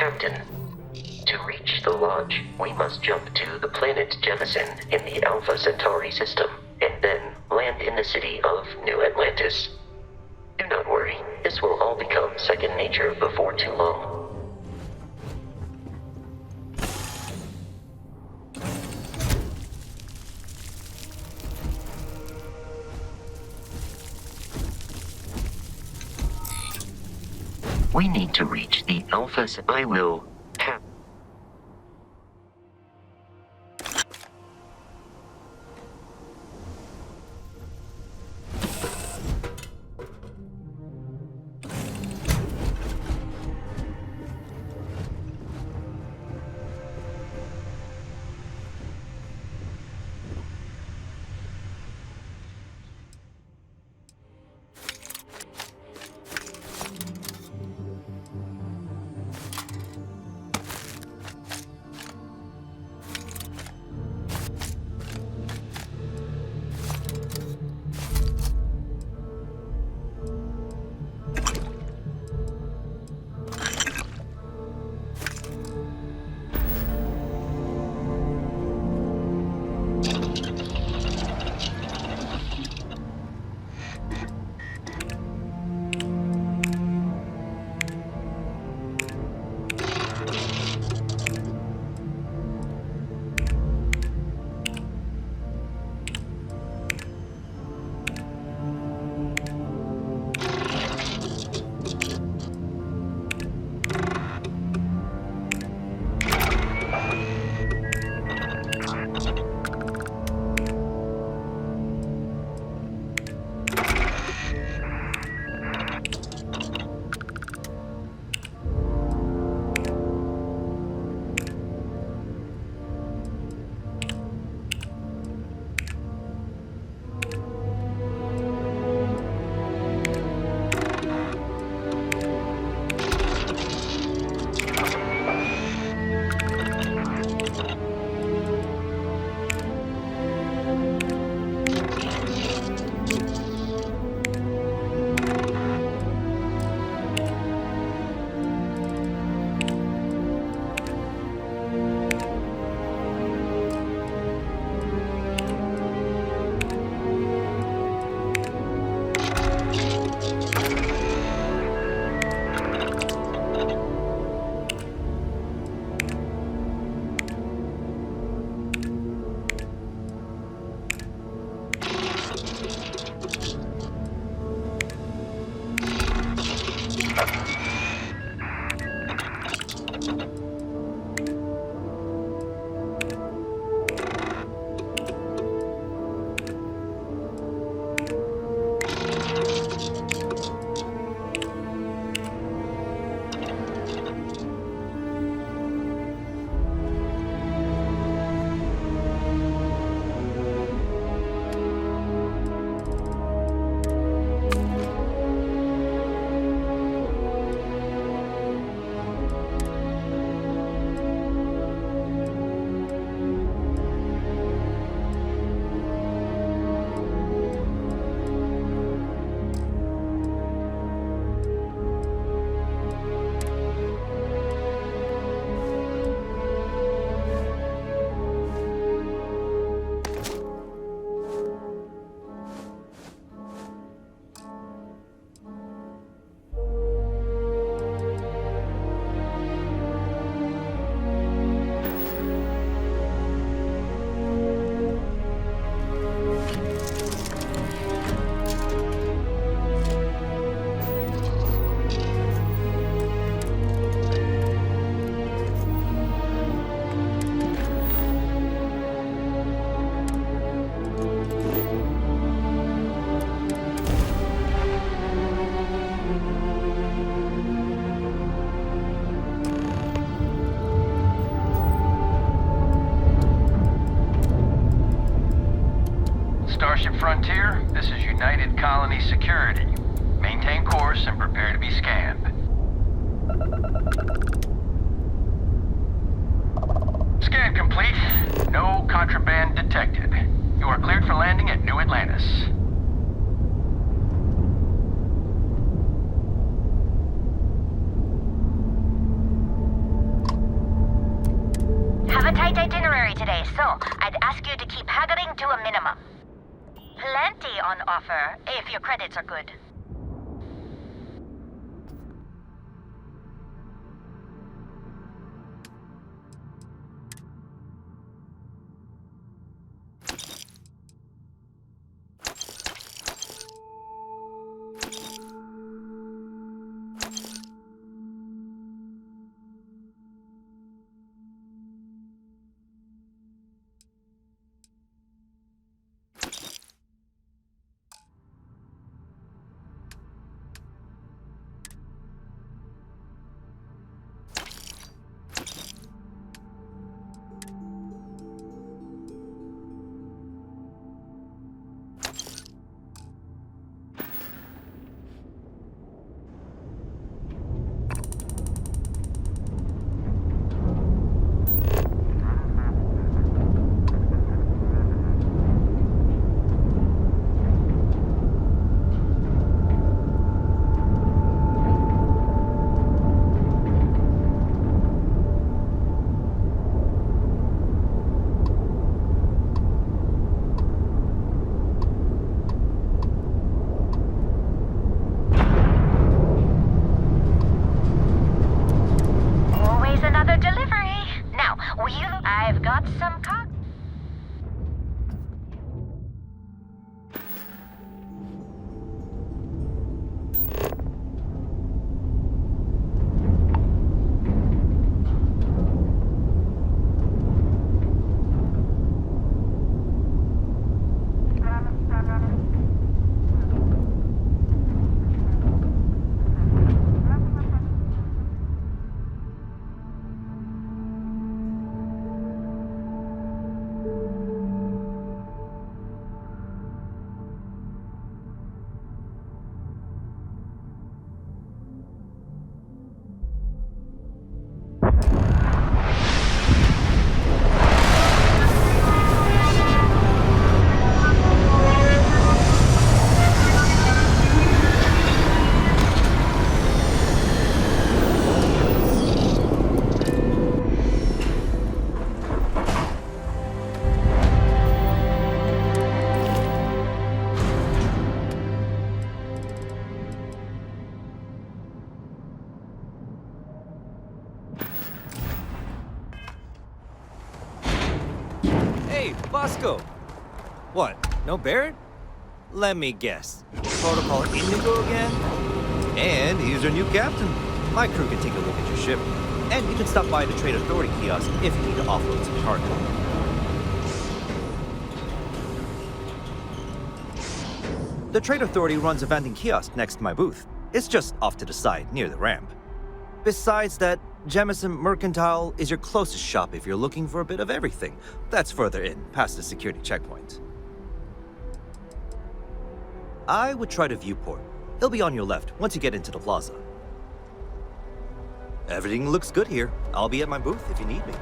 Captain. To reach the Lodge, we must jump to the planet Jemison in the Alpha Centauri system, and then land in the city of New Atlantis. Do not worry, this will all become second nature before too long. We need to reach the Alpha. I will. Frontier, this is United Colony Security. Maintain course and prepare to be scanned. Scan complete. No contraband detected. You are cleared for landing at New Atlantis. today, so I'd ask you to keep haggling to a minimum. Plenty on offer, if your credits are good. I've got some Hey, Bosco! What, no Barrett? Let me guess. Protocol Indigo again? And he's your new captain. My crew can take a look at your ship. And you can stop by the Trade Authority kiosk if you need to offload some cargo. The Trade Authority runs a vending kiosk next to my booth. It's just off to the side, near the ramp. Besides that, Jemison Mercantile is your closest shop if you're looking for a bit of everything. That's further in, past the security checkpoint. I would try the viewport. It'll be on your left once you get into the plaza. Everything looks good here. I'll be at my booth if you need me.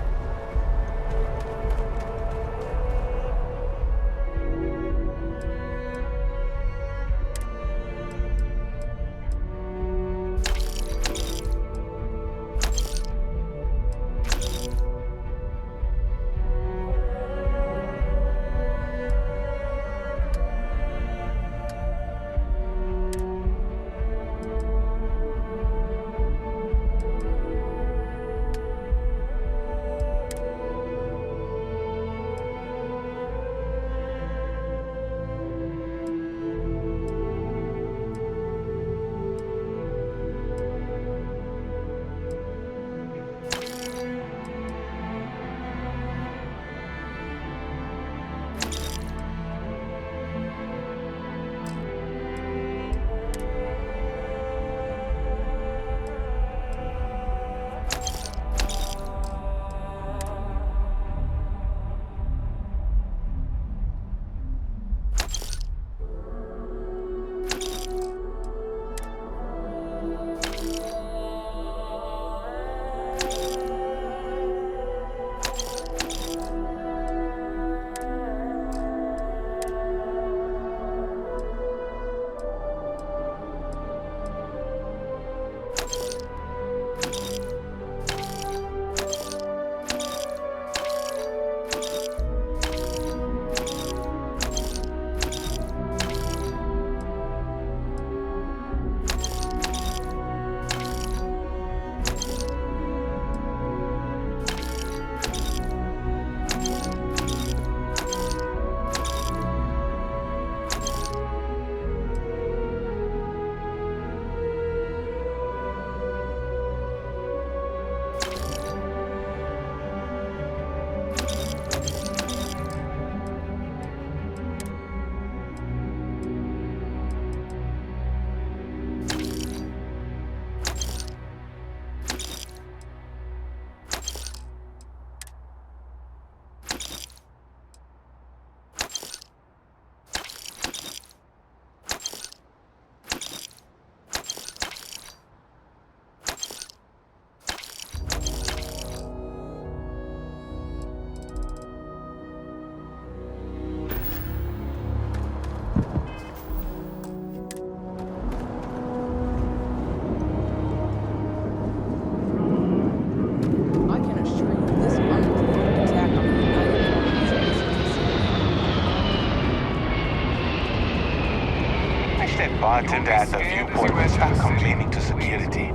bartender at the viewport will start complaining to security.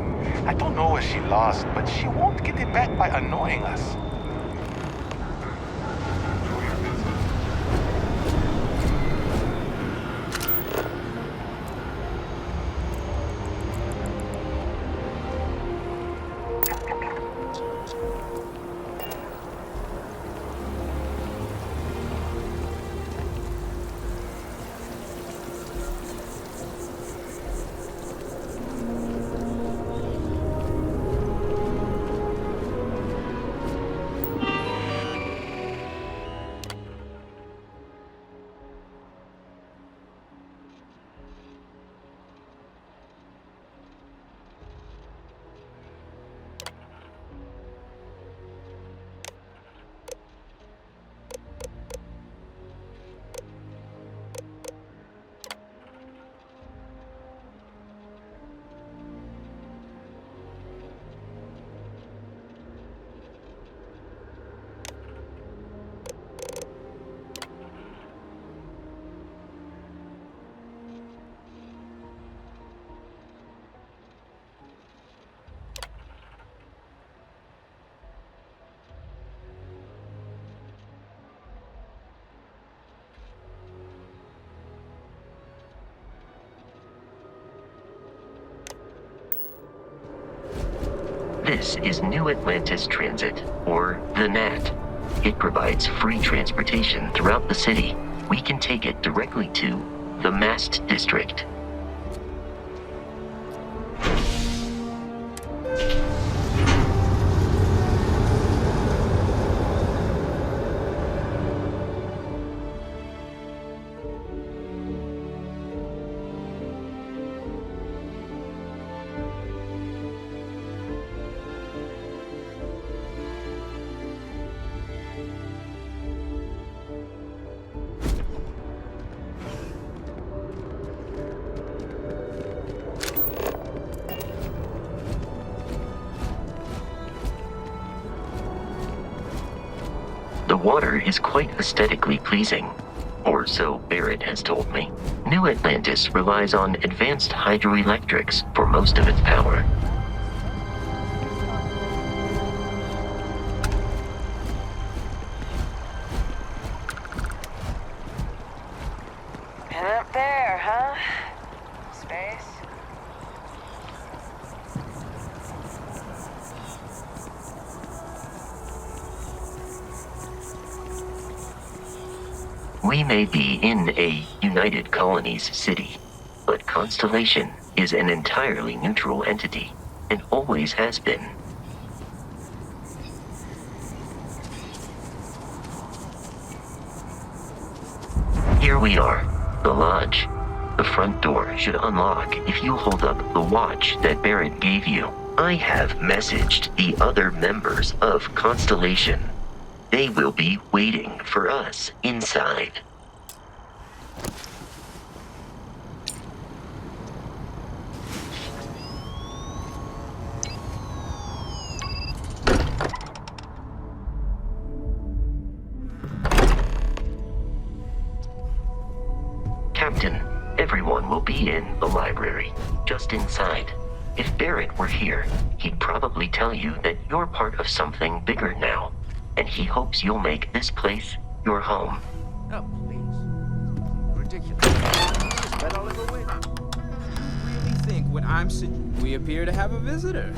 I don't know where she lost, but she won't get it back by annoying us. This is New Atlantis Transit, or the NAT. It provides free transportation throughout the city. We can take it directly to the Mast District. The water is quite aesthetically pleasing, or so Barrett has told me. New Atlantis relies on advanced hydroelectrics for most of its power. And up there, huh? Space? We may be in a United Colonies city, but Constellation is an entirely neutral entity, and always has been. Here we are, the lodge. The front door should unlock if you hold up the watch that Barrett gave you. I have messaged the other members of Constellation. They will be waiting for us inside. Captain, everyone will be in the library, just inside. If Barrett were here, he'd probably tell you that you're part of something bigger now, and he hopes you'll make this place your home. Oh, please. Ridiculous. This bet I'll ever win. I really think what I'm saying. We appear to have a visitor.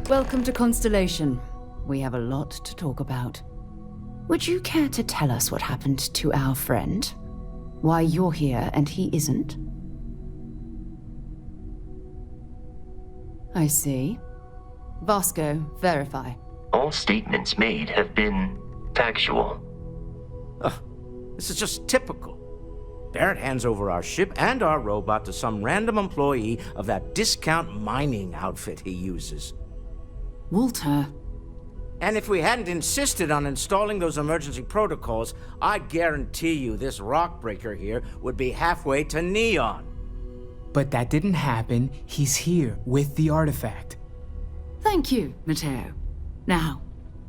Welcome to Constellation. We have a lot to talk about. Would you care to tell us what happened to our friend? Why you're here and he isn't? I see. Vasco, verify. All statements made have been factual. This is just typical. Barrett hands over our ship and our robot to some random employee of that discount mining outfit he uses. Walter. And if we hadn't insisted on installing those emergency protocols, I guarantee you this rock breaker here would be halfway to Neon. But that didn't happen. He's here with the artifact. Thank you, Matteo. Now,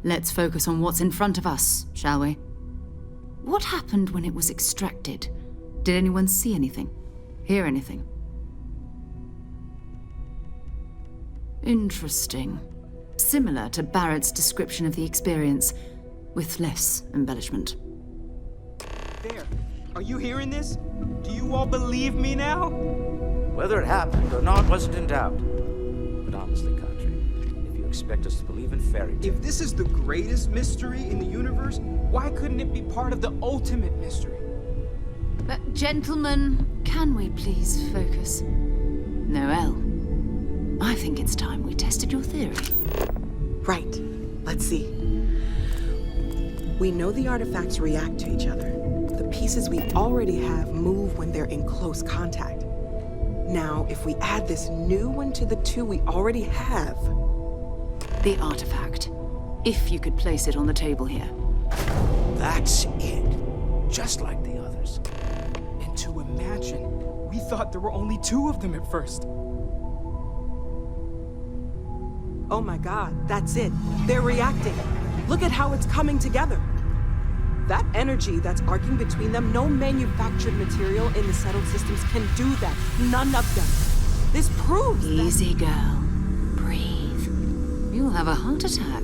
let's focus on what's in front of us, shall we? What happened when it was extracted? Did anyone see anything? Hear anything? Interesting. Similar to Barrett's description of the experience, with less embellishment. There. Are you hearing this? Do you all believe me now? Whether it happened or not wasn't in doubt. But honestly, Country, if you expect us to believe in fairy tales... If this is the greatest mystery in the universe, why couldn't it be part of the ultimate mystery? But gentlemen, can we please focus? Noelle, I think it's time we tested your theory. Right. Let's see. We know the artifacts react to each other. The pieces we already have move when they're in close contact. Now, if we add this new one to the two we already have... The artifact. If you could place it on the table here. That's it. Just like the others. And to imagine, we thought there were only 2 of them at first. Oh my god, that's it. They're reacting. Look at how it's coming together. That energy that's arcing between them, no manufactured material in the settled systems can do that. None of them. This proves Easy, girl. Breathe. You'll have a heart attack.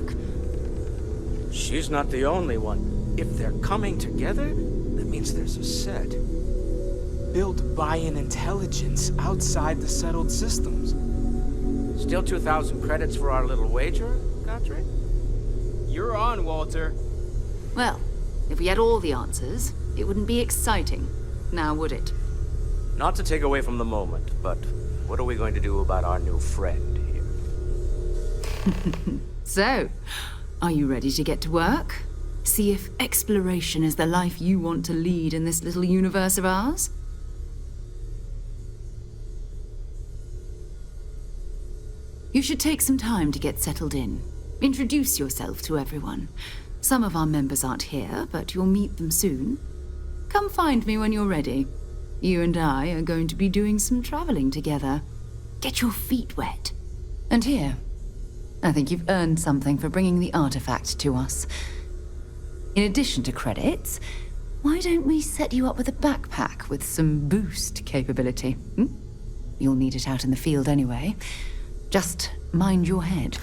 She's not the only one. If they're coming together, that means there's a set. Built by an intelligence outside the settled systems. Still 2,000 credits for our little wager, Country? You're on, Walter. Well, if we had all the answers, it wouldn't be exciting, now would it? Not to take away from the moment, but what are we going to do about our new friend here? So, are you ready to get to work? See if exploration is the life you want to lead in this little universe of ours? You should take some time to get settled in. Introduce yourself to everyone. Some of our members aren't here, but you'll meet them soon. Come find me when you're ready. You and I are going to be doing some traveling together. Get your feet wet. And here, I think you've earned something for bringing the artifact to us. In addition to credits, why don't we set you up with a backpack with some boost capability? You'll need it out in the field anyway. Just mind your head.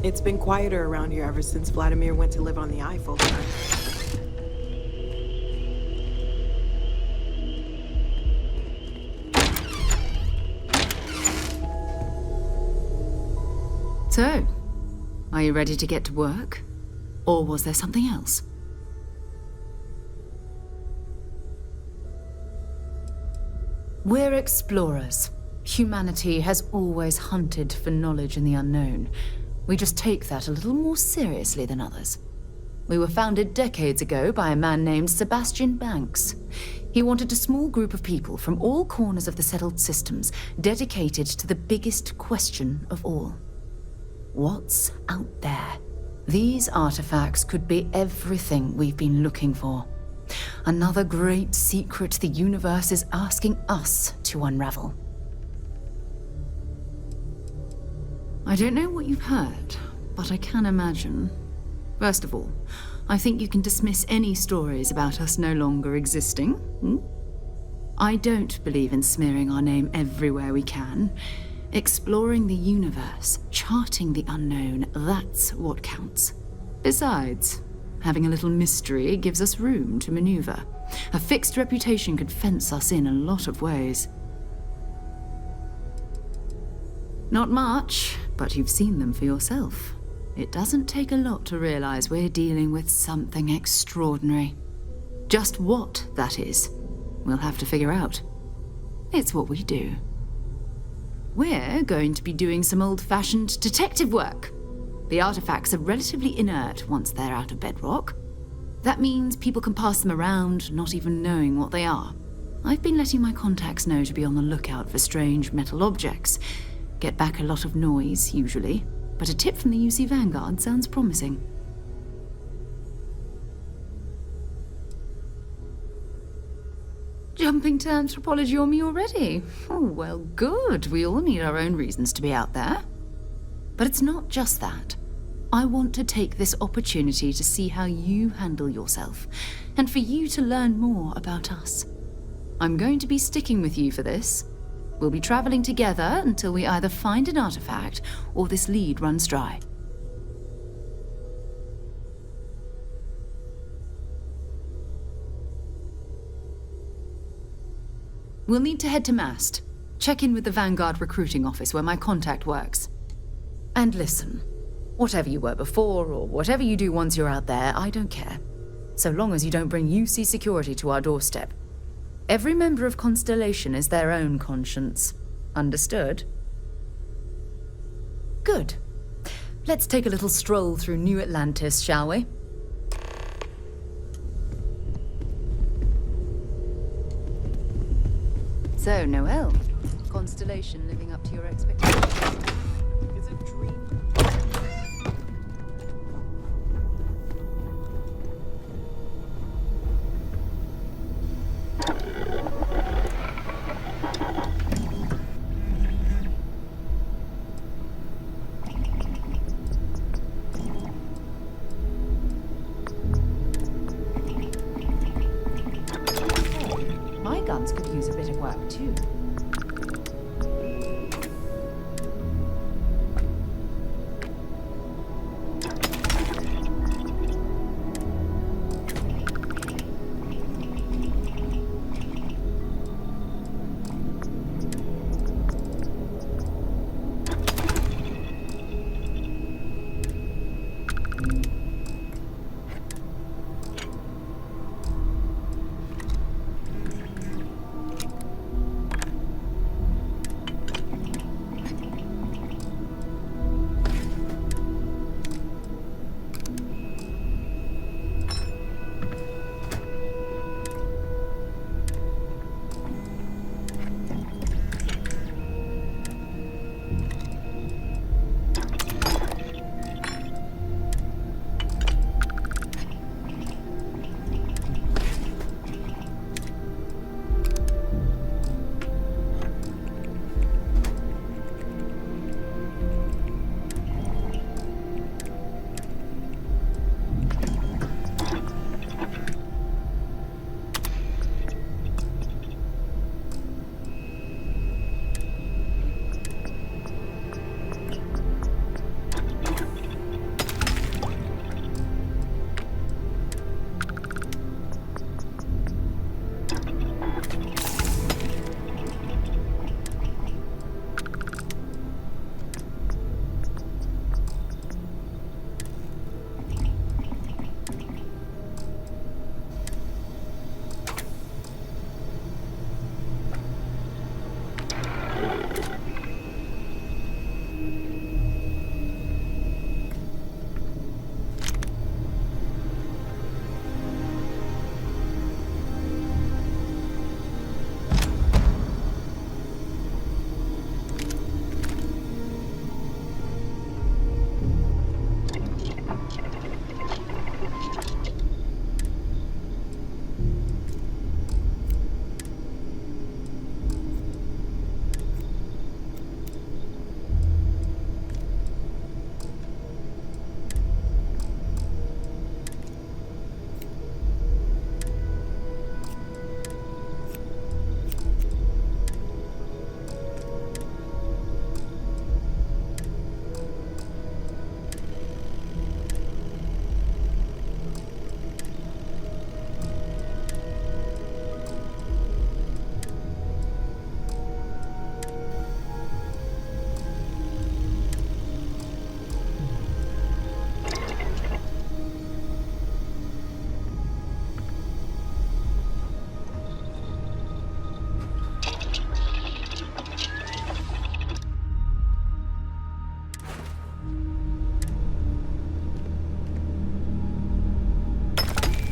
It's been quieter around here ever since Vladimir went to live on the Eiffel. So, are you ready to get to work? Or was there something else? We're explorers. Humanity has always hunted for knowledge in the unknown. We just take that a little more seriously than others. We were founded decades ago by a man named Sebastian Banks. He wanted a small group of people from all corners of the settled systems dedicated to the biggest question of all. What's out there? These artifacts could be everything we've been looking for. Another great secret the universe is asking us to unravel. I don't know what you've heard, but I can imagine. First of all, I think you can dismiss any stories about us no longer existing. I don't believe in smearing our name everywhere we can. Exploring the universe, charting the unknown, that's what counts. Besides, Having a little mystery gives us room to maneuver. A fixed reputation could fence us in a lot of ways. Not much, but you've seen them for yourself. It doesn't take a lot to realize we're dealing with something extraordinary. Just what that is, we'll have to figure out. It's what we do. We're going to be doing some old-fashioned detective work. The artifacts are relatively inert once they're out of bedrock. That means people can pass them around, not even knowing what they are. I've been letting my contacts know to be on the lookout for strange metal objects. Get back a lot of noise, usually, but a tip from the UC Vanguard sounds promising. Jumping to anthropology on me already? Oh, well, good. We all need our own reasons to be out there. But it's not just that. I want to take this opportunity to see how you handle yourself, and for you to learn more about us. I'm going to be sticking with you for this. We'll be traveling together until we either find an artifact or this lead runs dry. We'll need to head to Mast. Check in with the Vanguard recruiting office where my contact works. And listen, whatever you were before or whatever you do once you're out there, I don't care. So long as you don't bring UC security to our doorstep. Every member of Constellation is their own conscience. Understood? Good. Let's take a little stroll through New Atlantis, shall we? So, Noelle, Constellation living up to your expectations? Is it dream? My guns could use a bit of work too.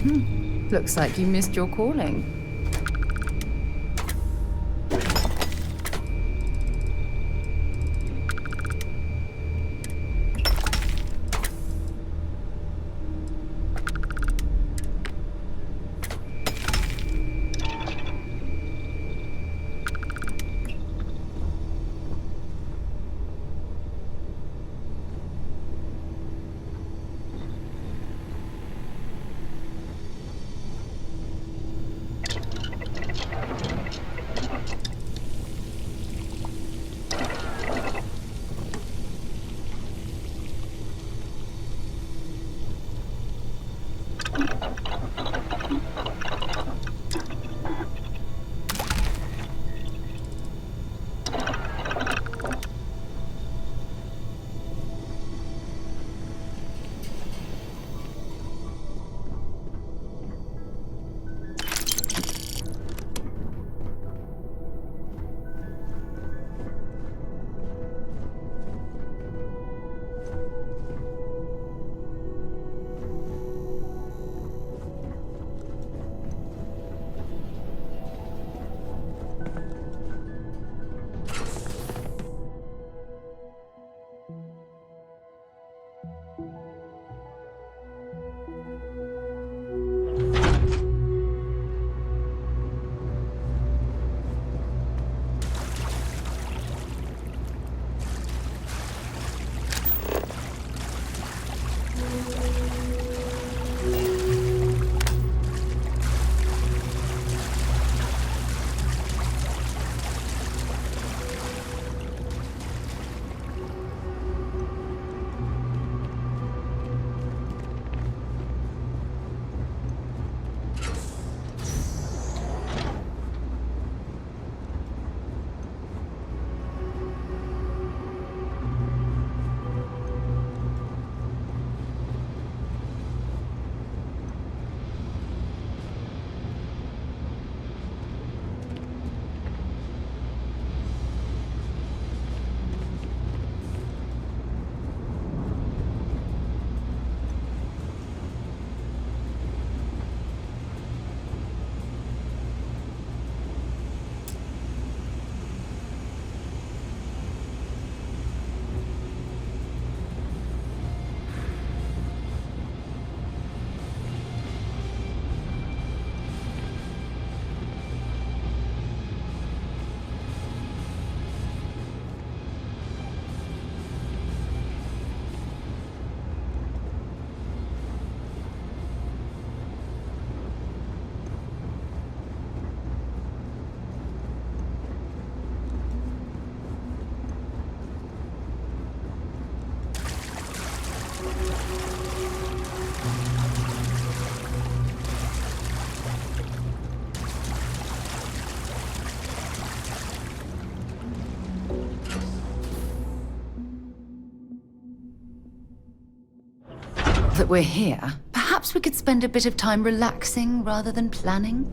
Looks like you missed your calling. That we're here, perhaps we could spend a bit of time relaxing rather than planning?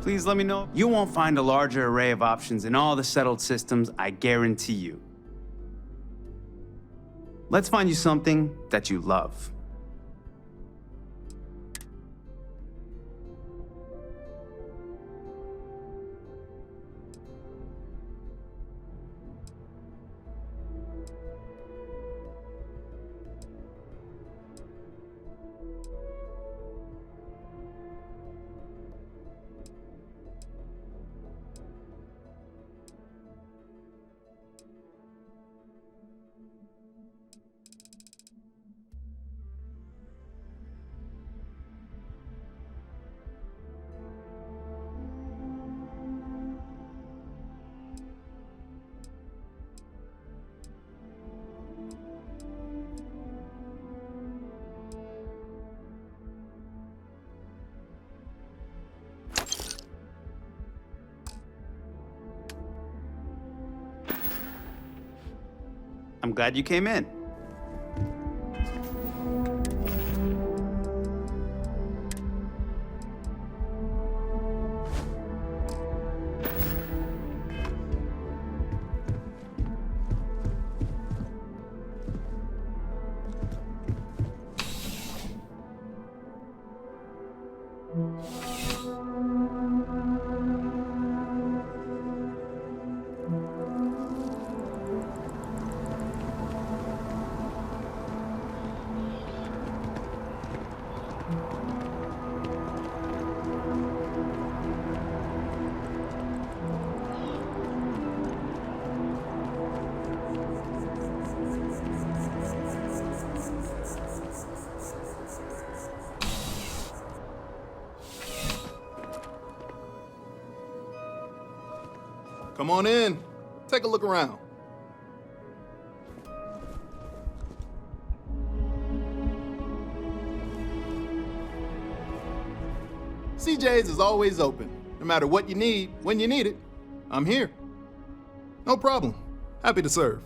Please let me know. You won't find a larger array of options in all the settled systems, I guarantee you. Let's find you something that you love. I'm glad you came in. Come on in. Take a look around. CJ's is always open. No matter what you need, when you need it, I'm here. No problem. Happy to serve.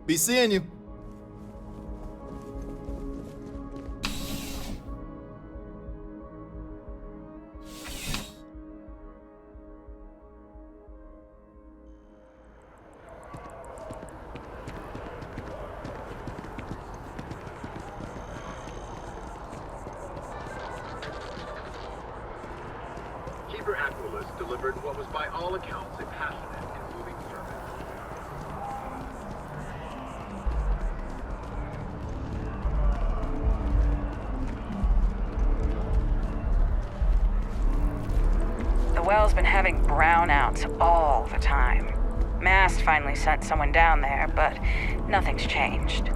Be seeing you. Keeper Aquilus delivered what was by all accounts a passionate and moving service. The well's been having brownouts all the time. Mast finally sent someone down there, but nothing's changed.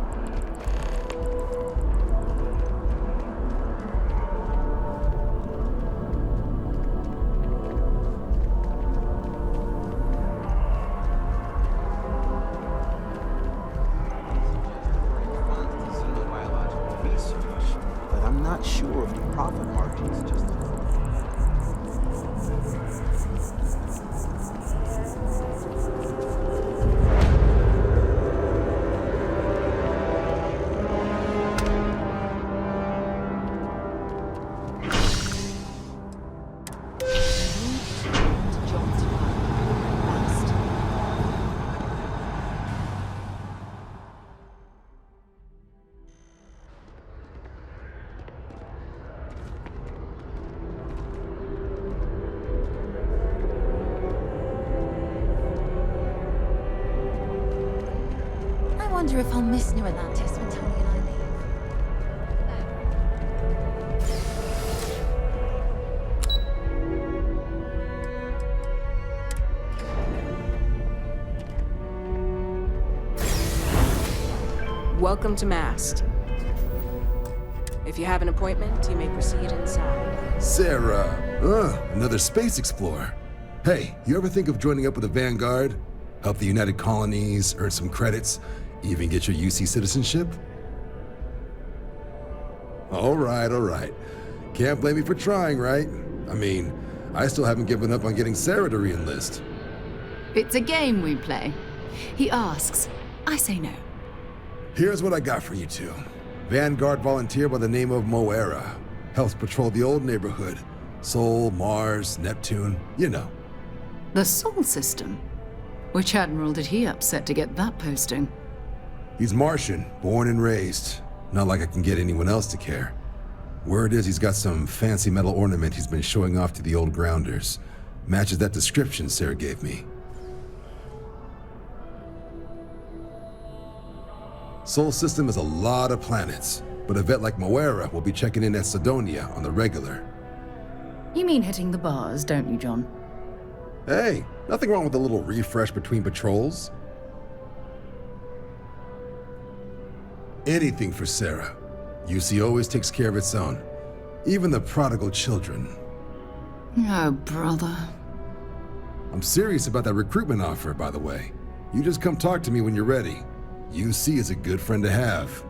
But I'm not sure of the profit margins just. I wonder if I'll miss New Atlantis when Tony and I leave. Welcome to Mast. If you have an appointment, you may proceed inside. Sarah, another space explorer. Hey, you ever think of joining up with the Vanguard? Help the United Colonies, earn some credits, even get your UC citizenship? All right. Can't blame me for trying, right? I mean, I still haven't given up on getting Sarah to re-enlist. It's a game we play. He asks, I say no. Here's what I got for you two. Vanguard volunteer by the name of Moira. Helps patrol the old neighborhood. Sol, Mars, Neptune, you know. The Sol system? Which admiral did he upset to get that posting? He's Martian, born and raised. Not like I can get anyone else to care. Word is he's got some fancy metal ornament he's been showing off to the old grounders. Matches that description Sarah gave me. Sol system has a lot of planets, but a vet like Moira will be checking in at Sidonia on the regular. You mean hitting the bars, don't you, John? Hey, nothing wrong with a little refresh between patrols. Anything for Sarah. UC always takes care of its own. Even the prodigal children. Oh, brother. I'm serious about that recruitment offer, by the way. You just come talk to me when you're ready. UC is a good friend to have.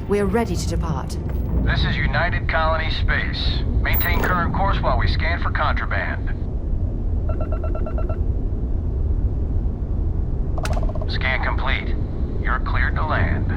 We're ready to depart. This is United Colony Space. Maintain current course while we scan for contraband. Scan complete. You're cleared to land.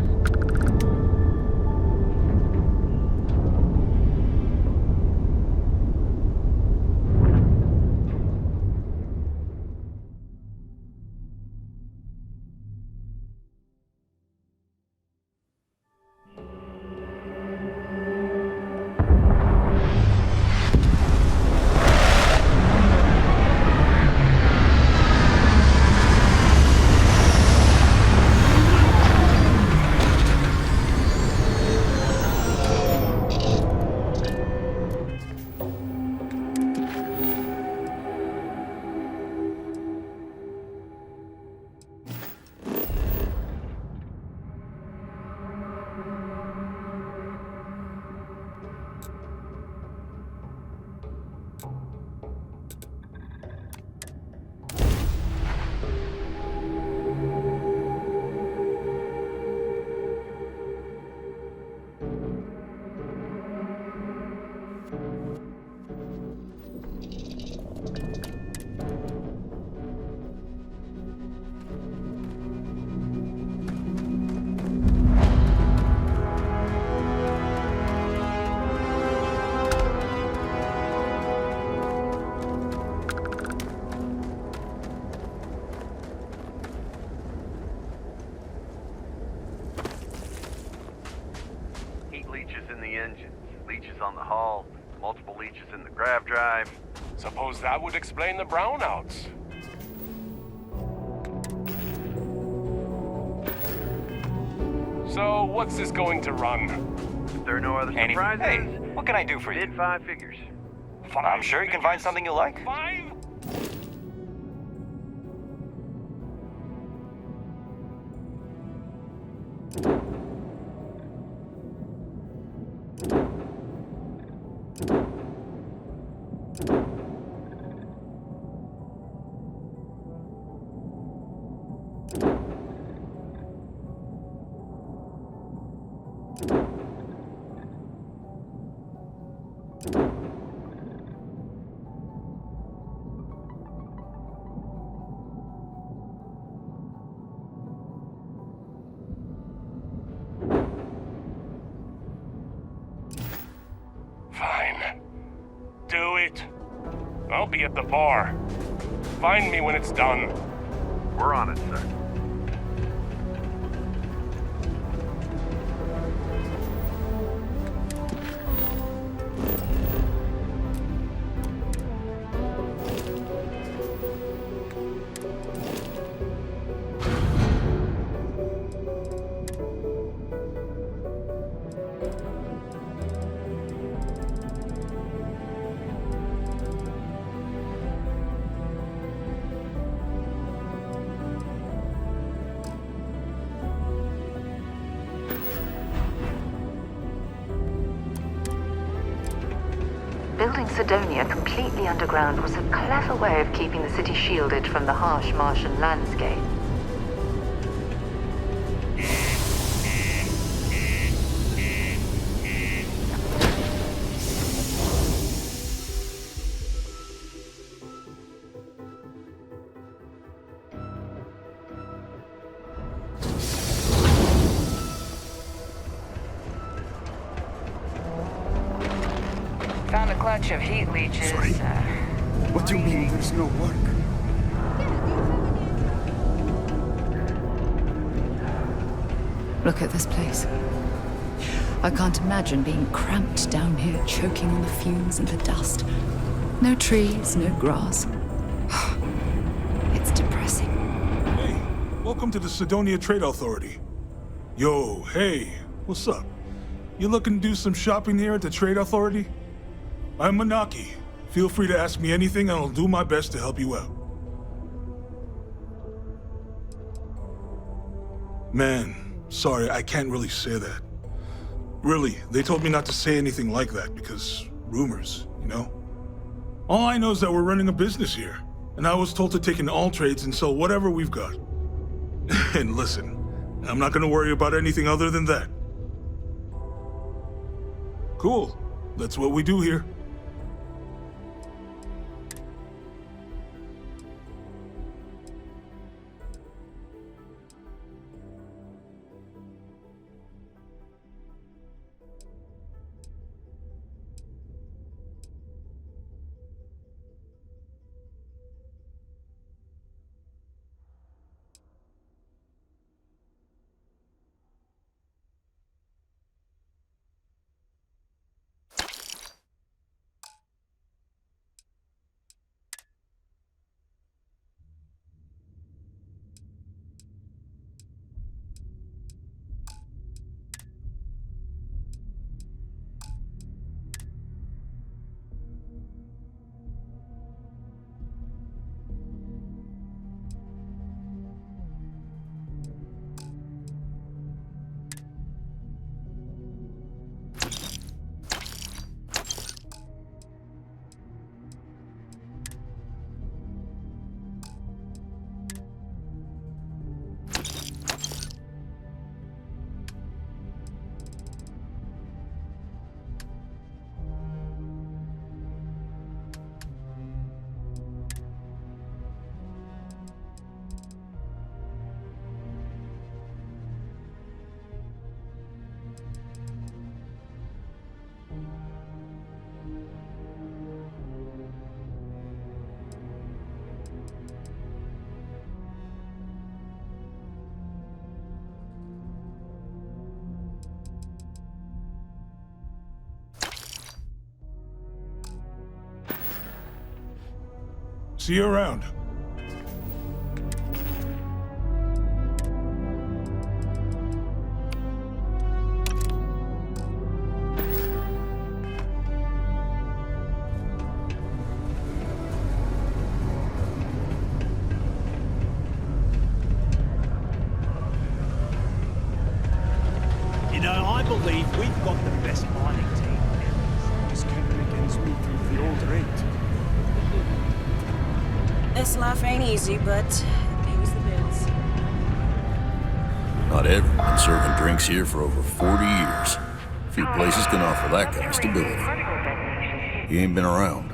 On the hull, multiple leeches in the grav drive. Suppose that would explain the brownouts. So, what's this going to run? If there are no other surprises, hey, what can I do for you? Mid 5 figures. I'm sure you can find something you like. 5? Do it. I'll be at the bar. Find me when it's done. We're on it, sir. Sidonia completely underground was a clever way of keeping the city shielded from the harsh Martian landscape. Found a clutch of heat leeches. Sorry? What do you mean there's no work? Look at this place. I can't imagine being cramped down here, choking on the fumes and the dust. No trees, no grass. It's depressing. Hey, welcome to the Sidonia Trade Authority. Yo, hey, what's up? You looking to do some shopping here at the Trade Authority? I'm Manaki. Feel free to ask me anything and I'll do my best to help you out. Man, sorry, I can't really say that. Really, they told me not to say anything like that because rumors, you know? All I know is that we're running a business here, and I was told to take in all trades and sell whatever we've got. And listen, I'm not gonna worry about anything other than that. Cool, that's what we do here. See you around. You know, I believe we've got the best mining team. Just counting against me through the old rate. This life ain't easy, but it pays the bills. Not everyone's been serving drinks here for over 40 years. Few places can offer that kind of stability. He ain't been around.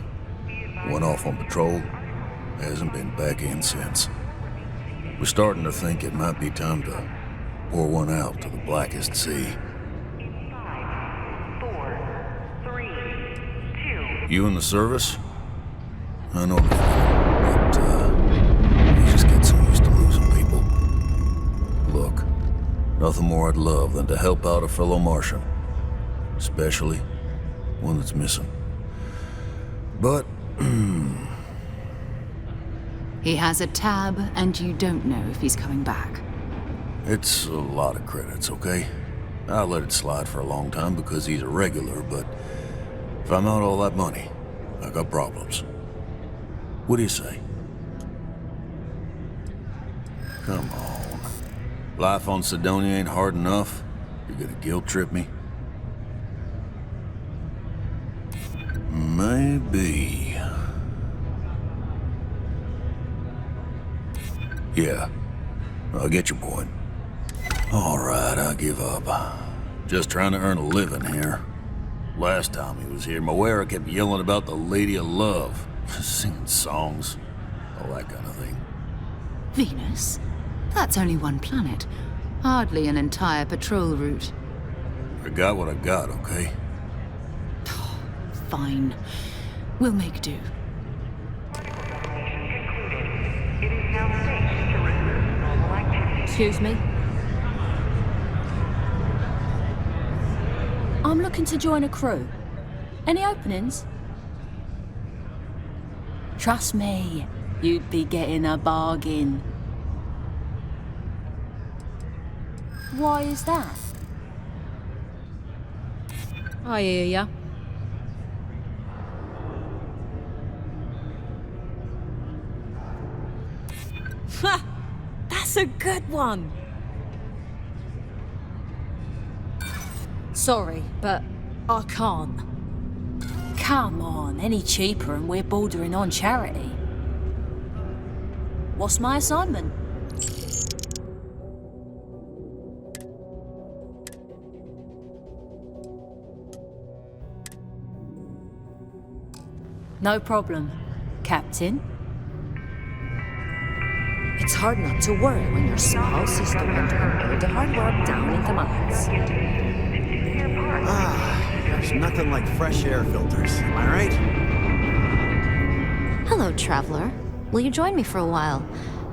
Went off on patrol. Hasn't been back in since. We're starting to think it might be time to pour one out to the blackest sea. 5, 4, 3, 2. You in the service? I know the feeling, but you just get so used to losing people. Look, nothing more I'd love than to help out a fellow Martian. Especially one that's missing. But, He has a tab, and you don't know if he's coming back. it's a lot of credits, okay? I let it slide for a long time because he's a regular, but if I'm out all that money, I got problems. What do you say? Come on. Life on Sidonia ain't hard enough. You're gonna guilt trip me? Maybe. Yeah, I get your point. All right, I give up. Just trying to earn a living here. Last time he was here, Moera kept yelling about the Lady of Love, singing songs, all that kind of thing. Venus? That's only one planet. Hardly an entire patrol route. I got what I got, okay? Fine. We'll make do. Excuse me? I'm looking to join a crew. Any openings? Trust me, you'd be getting a bargain. Why is that? I hear ya. Ha! That's a good one! Sorry, but I can't. Come on, any cheaper and we're bordering on charity. What's my assignment? No problem, Captain. It's hard not to worry when your small sister went all the hard work down in the mines. There's nothing like fresh air filters, am I right? Hello, traveler. Will you join me for a while?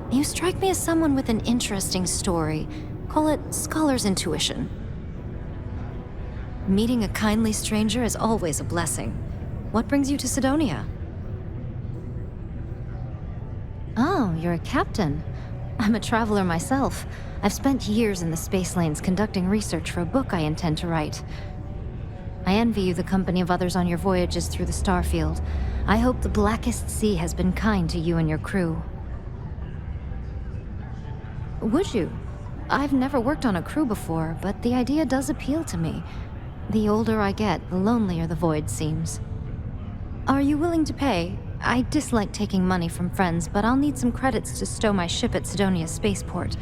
You strike me as someone with an interesting story. Call it scholar's intuition. Meeting a kindly stranger is always a blessing. What brings you to Sidonia? Oh, you're a captain. I'm a traveler myself. I've spent years in the space lanes conducting research for a book I intend to write. I envy you the company of others on your voyages through the Starfield. I hope the Blackest Sea has been kind to you and your crew. Would you? I've never worked on a crew before, but the idea does appeal to me. The older I get, the lonelier the void seems. Are you willing to pay? I dislike taking money from friends, but I'll need some credits to stow my ship at Sidonia's spaceport.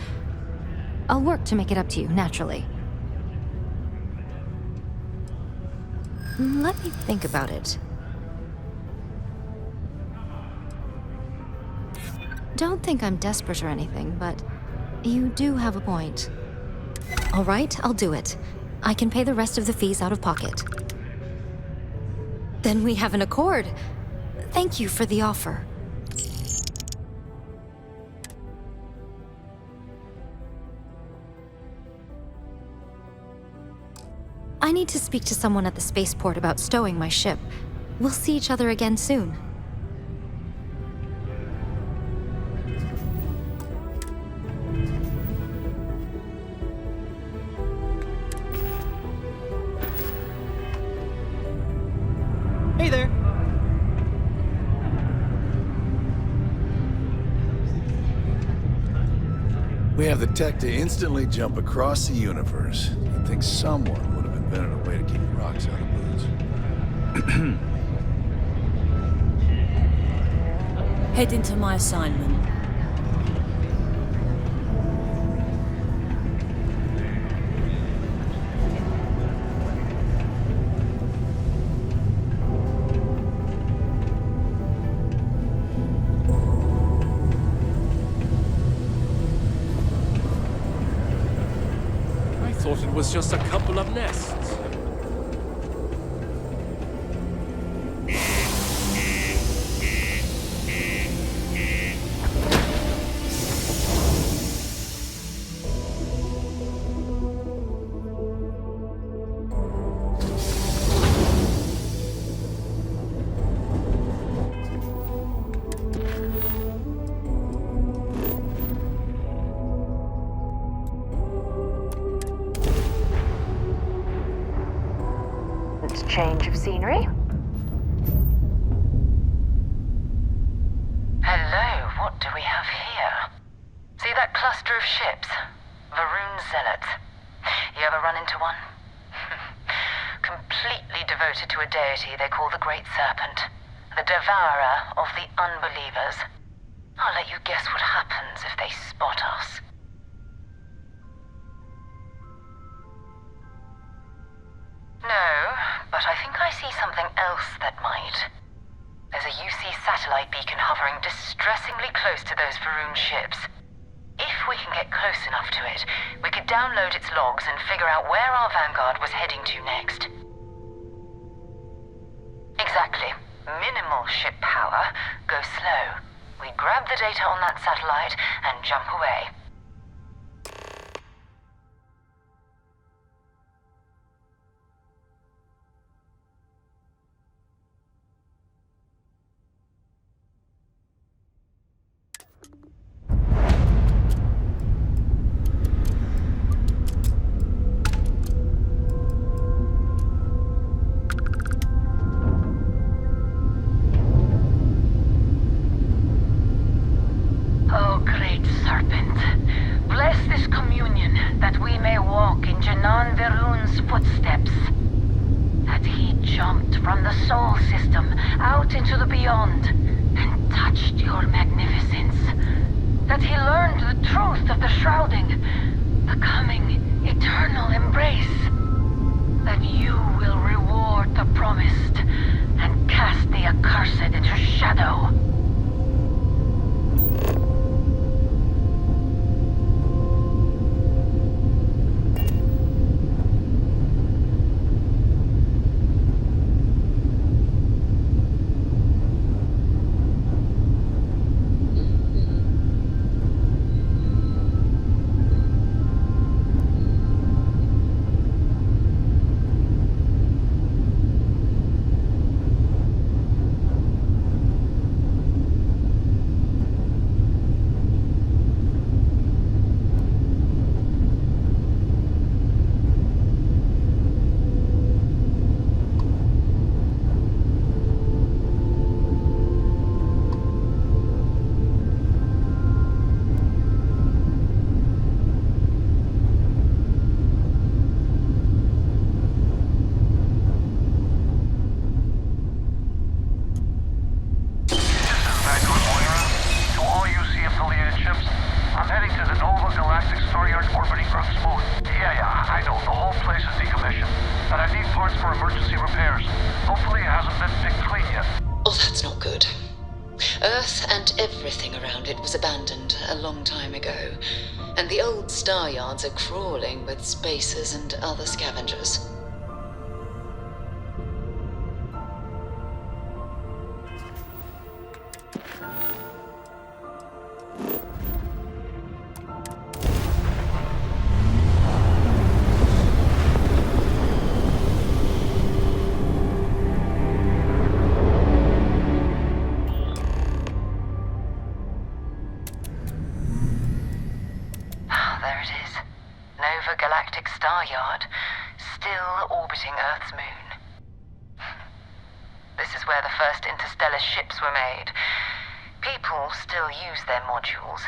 I'll work to make it up to you, naturally. Let me think about it. Don't think I'm desperate or anything, but you do have a point. All right, I'll do it. I can pay the rest of the fees out of pocket. Then we have an accord. Thank you for the offer. I need to speak to someone at the spaceport about stowing my ship. We'll see each other again soon. Hey there. We have the tech to instantly jump across the universe. You'd think someone would have invented a way to keep rocks out of boots. Head into my assignment. I thought it was just a couple of nests. Change of scenery. Hello, what do we have here? See that cluster of ships? Varoon Zealots. You ever run into one? completely devoted to a deity they call the Great Serpent, the devourer of the unbelievers. I'll let you guess what happens if they spot us. No, but I think I see something else that might. There's a UC satellite beacon hovering distressingly close to those Varun ships. If we can get close enough to it, we could download its logs and figure out where our vanguard was heading to next. Exactly. Minimal ship power, go slow. We grab the data on that satellite and jump away. Oh, great serpent, bless this communion that we may walk in Janan Verun's footsteps. That he jumped from the soul system out into the beyond and touched your magnificence. That he learned the truth of the shrouding, the coming eternal embrace. That you will reward the promised and cast the accursed into shadow. Earth and everything around it was abandoned a long time ago, and the old star yards are crawling with spacers and other scavengers. Yard, still orbiting Earth's moon. This is where the first interstellar ships were made. People still use their modules,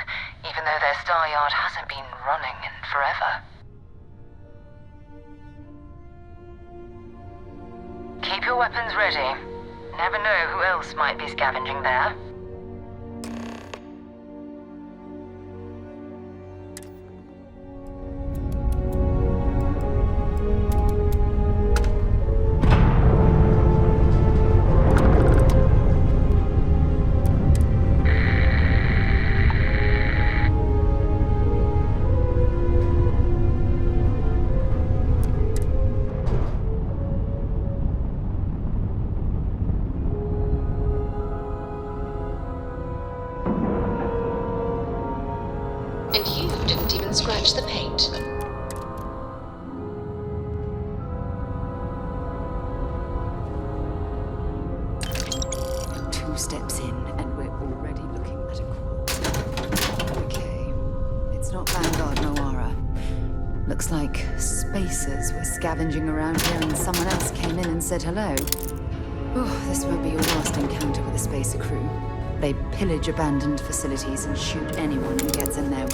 even though their star yard hasn't been running in forever. Keep your weapons ready. Never know who else might be scavenging there. And you didn't even scratch the paint. Two steps in, and we're already looking at a corpse. Okay. It's not Vanguard Noara. Looks like spacers were scavenging around here and someone else came in and said hello. Oh, this won't be your last encounter with a spacer crew. They pillage abandoned facilities and shoot anyone who gets in there.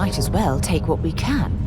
might as well take what we can.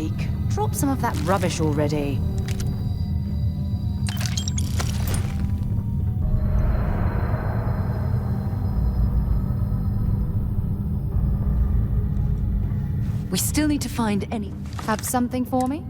sake, drop some of that rubbish already. We still need to find any... Have something for me?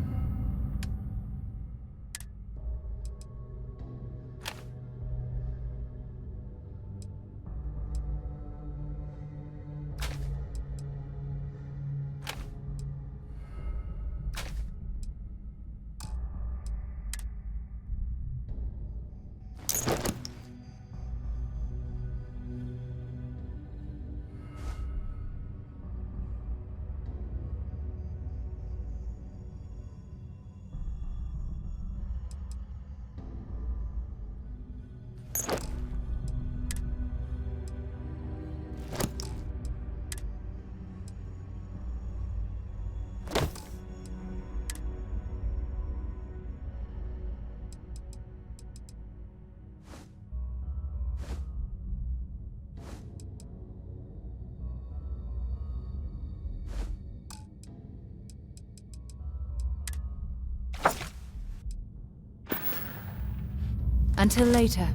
Until later.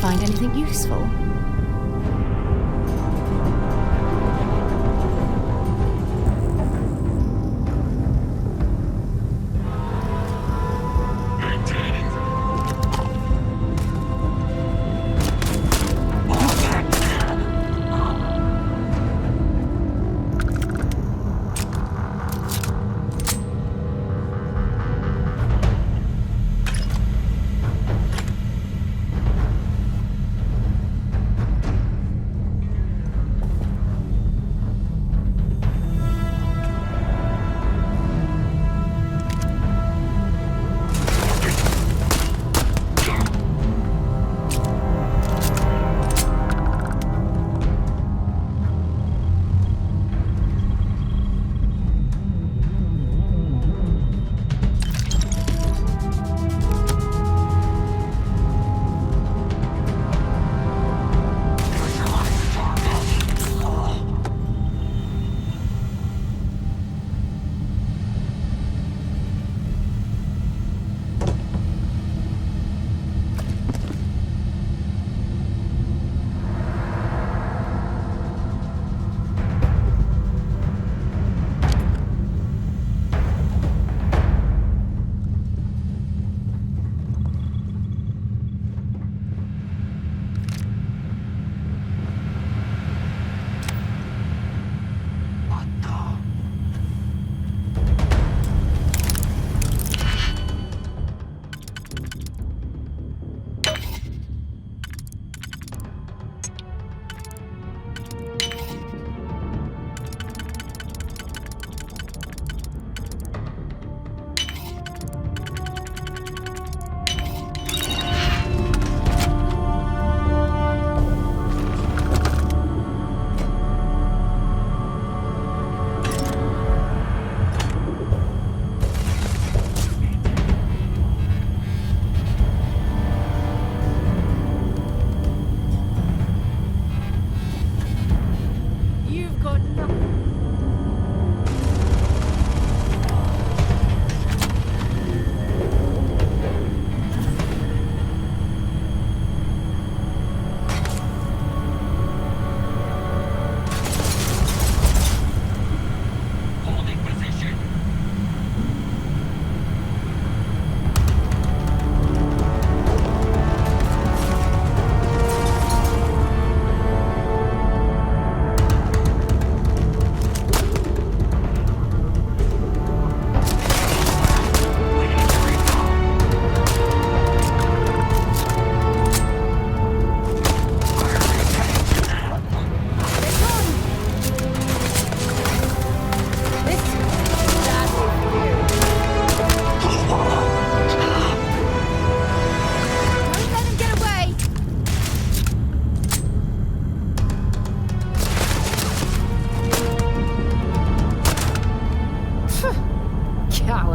Find anything useful?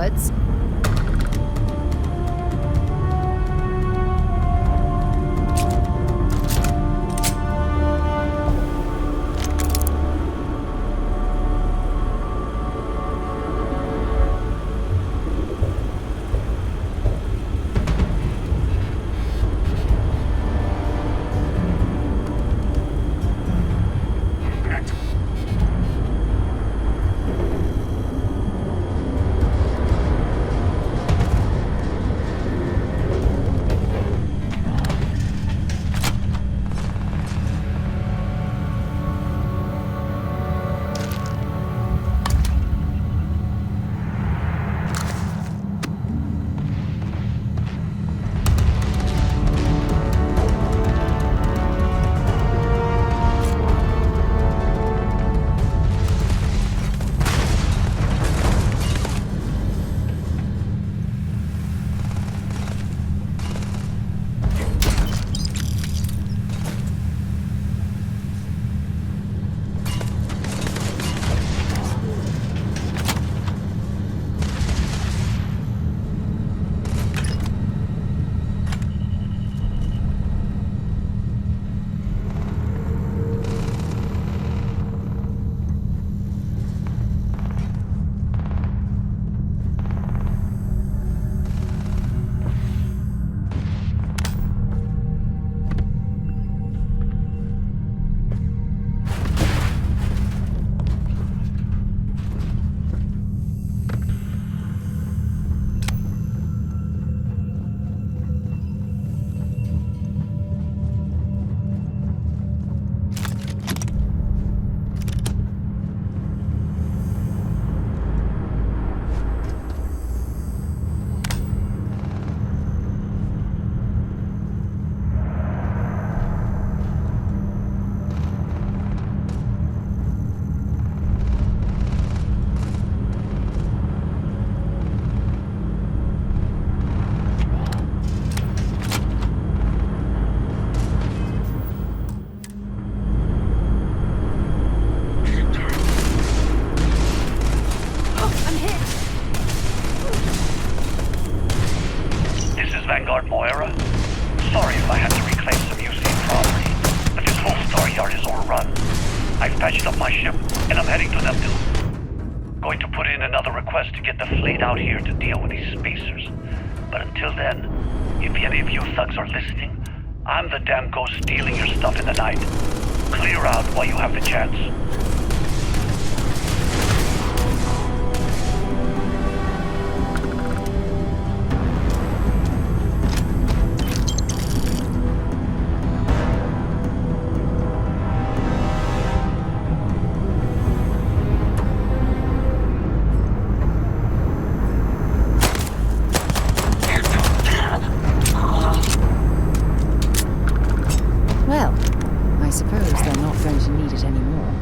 cowards. I'm the damn ghost stealing your stuff in the night. Clear out while you have the chance. Well, I suppose they're not going to need it anymore.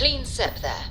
Clean sep there.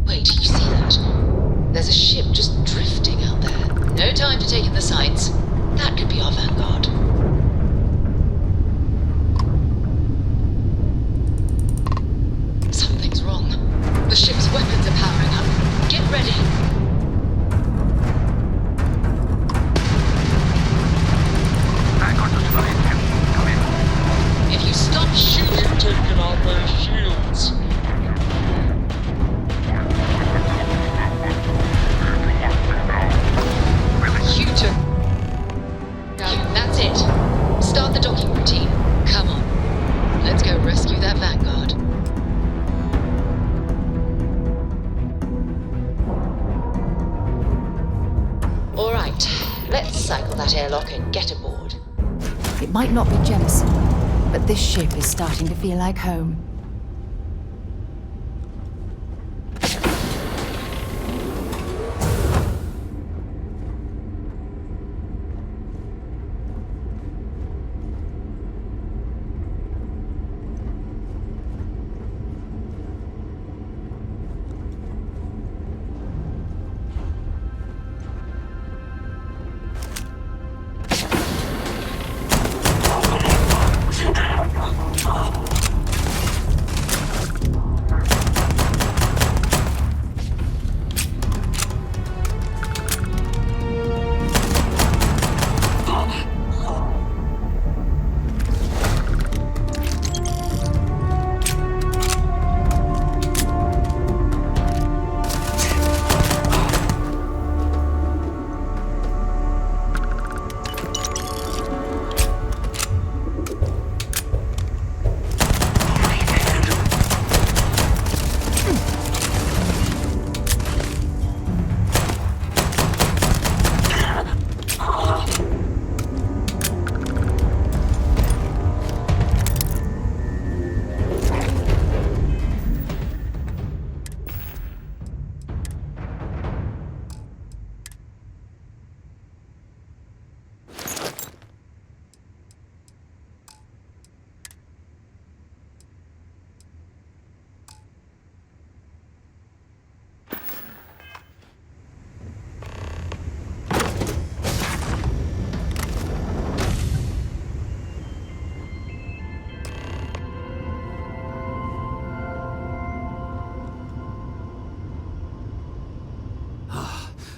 Wait, you see that? There's a ship just drifting out there. No time to take in the sights. That could be our vanguard. Something's wrong. The ship's weapons are powering up. Get ready. Vanguard to civilian. Come in. If you stop shooting, taking out their shields. That's it. Start the docking routine. Come on. Let's go rescue that vanguard. All right. Let's cycle that airlock and get aboard. It might not be Jemison, but this ship is starting to feel like home.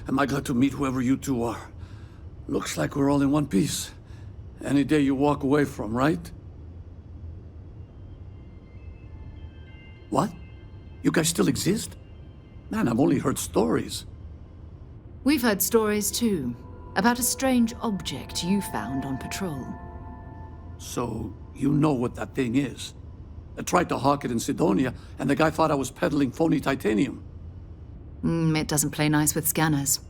Am I glad to meet whoever you two are? Looks like we're all in one piece. Any day you walk away from, right? What? You guys still exist? Man, I've only heard stories. We've heard stories too, about a strange object you found on patrol. So, you know what that thing is? I tried to hawk it in Sidonia, and the guy thought I was peddling phony titanium. It doesn't play nice with scanners.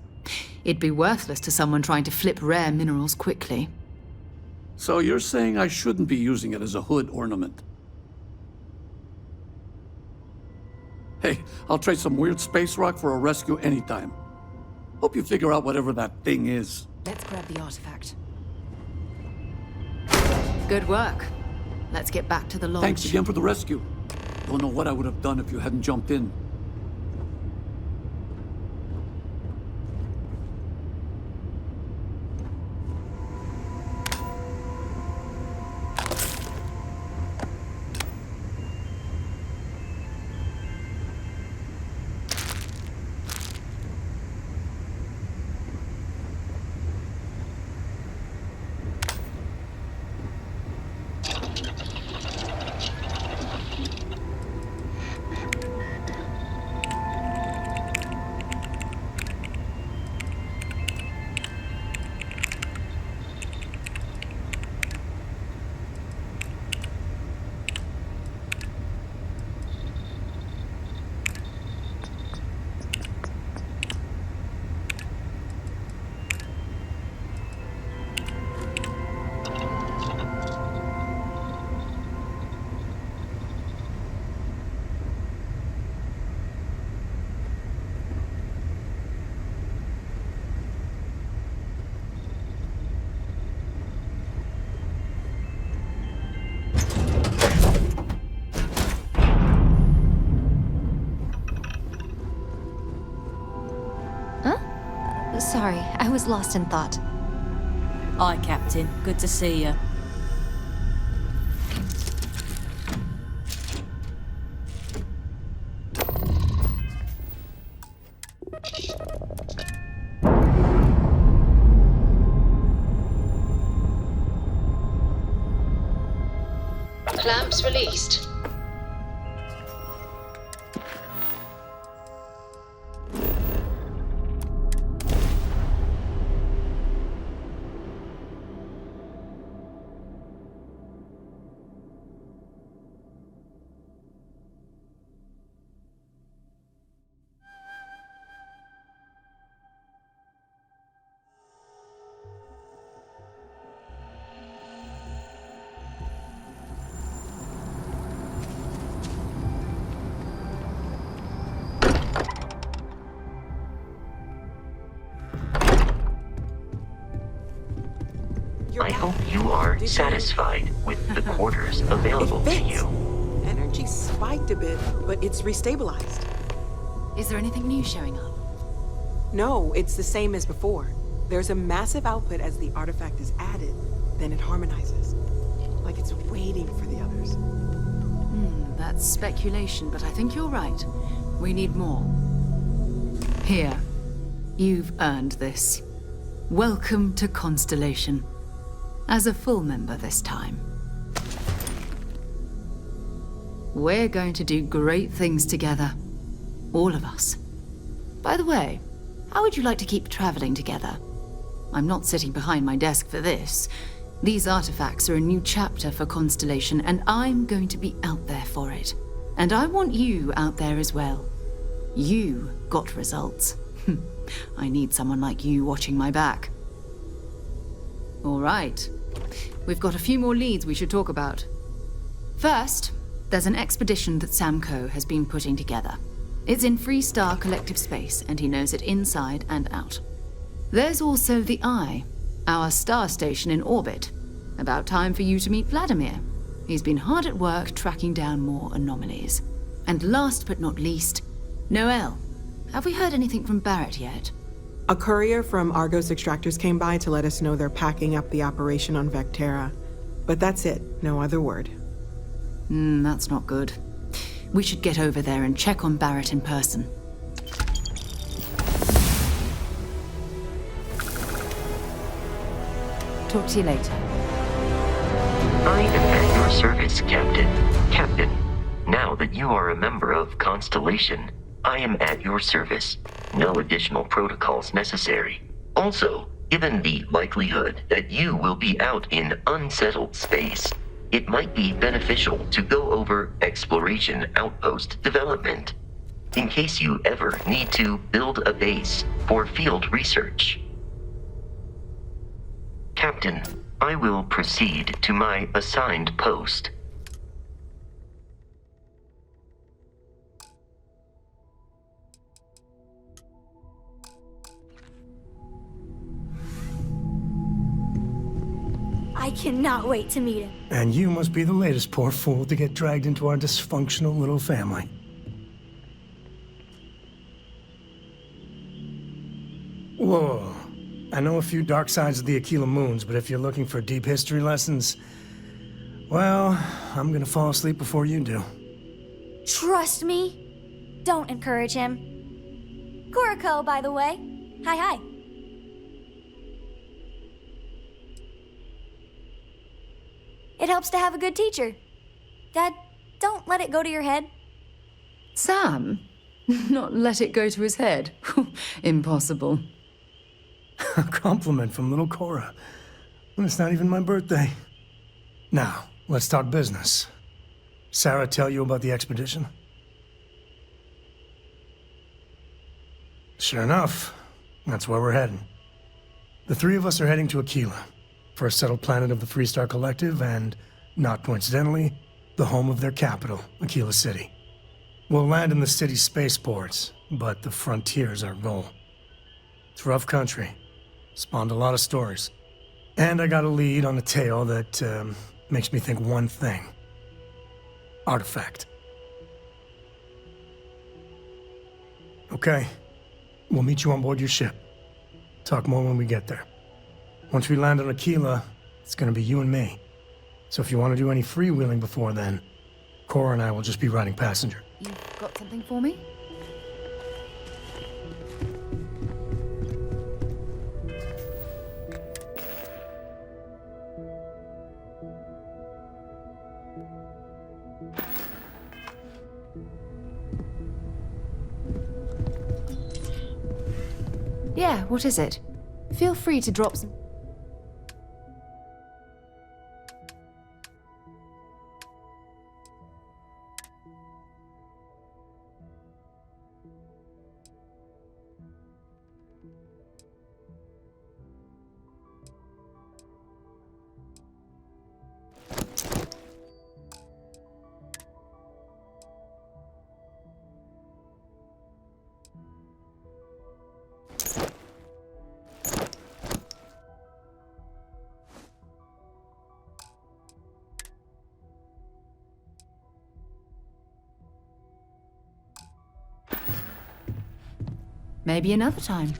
It'd be worthless to someone trying to flip rare minerals quickly. So you're saying I shouldn't be using it as a hood ornament? Hey, I'll trade some weird space rock for a rescue anytime. Hope you figure out whatever that thing is. Let's grab the artifact. Good work. Let's get back to the lodge. Thanks again for the rescue. Don't know what I would have done if you hadn't jumped in. sorry. I was lost in thought. Hi, Captain. Good to see you. Clamps released. I hope you are satisfied with the quarters available to you. Energy spiked a bit, but it's restabilized. Is there anything new showing up? No, it's the same as before. There's a massive output as the artifact is added, then it harmonizes. Like it's waiting for the others. That's speculation, but I think you're right. We need more. Here. You've earned this. Welcome to Constellation. As a full member this time. We're going to do great things together. All of us. By the way, how would you like to keep traveling together? I'm not sitting behind my desk for this. These artifacts are a new chapter for Constellation, and I'm going to be out there for it. And I want you out there as well. You got results. I need someone like you watching my back. All right. We've got a few more leads we should talk about. First, there's an expedition that Samco has been putting together. It's in Freestar Collective Space, and he knows it inside and out. There's also the Eye, our star station in orbit. About time for you to meet Vladimir. He's been hard at work tracking down more anomalies. And last but not least, Noel. Have we heard anything from Barrett yet? A courier from Argos Extractors came by to let us know they're packing up the operation on Vectera. But that's it, no other word. That's not good. We should get over there and check on Barrett in person. Talk to you later. I am at your service, Captain. Captain, now that you are a member of Constellation, I am at your service. No additional protocols necessary. Also, given the likelihood that you will be out in unsettled space, it might be beneficial to go over exploration outpost development, in case you ever need to build a base for field research. Captain, I will proceed to my assigned post. I cannot wait to meet him. And you must be the latest poor fool to get dragged into our dysfunctional little family. Whoa. I know a few dark sides of the Aquila Moons, but if you're looking for deep history lessons, well, I'm gonna fall asleep before you do. Trust me. Don't encourage him. Kuriko, by the way. Hi. It helps to have a good teacher. Dad, don't let it go to your head. Sam? Not let it go to his head? Impossible. A compliment from little Cora. And it's not even my birthday. Now, let's talk business. Sarah tell you about the expedition? Sure enough, that's where we're heading. The three of us are heading to Aquila, first settled planet of the Freestar Collective, and, not coincidentally, the home of their capital, Aquila City. We'll land in the city's spaceports, but the frontier's our goal. It's rough country. Spawned a lot of stories. And I got a lead on a tale that makes me think one thing. Artifact. Okay. We'll meet you on board your ship. Talk more when we get there. Once we land on Aquila, it's gonna be you and me. So if you want to do any freewheeling before then, Cora and I will just be riding passenger. You've got something for me? Yeah, what is it? Feel free to drop some... Maybe another time.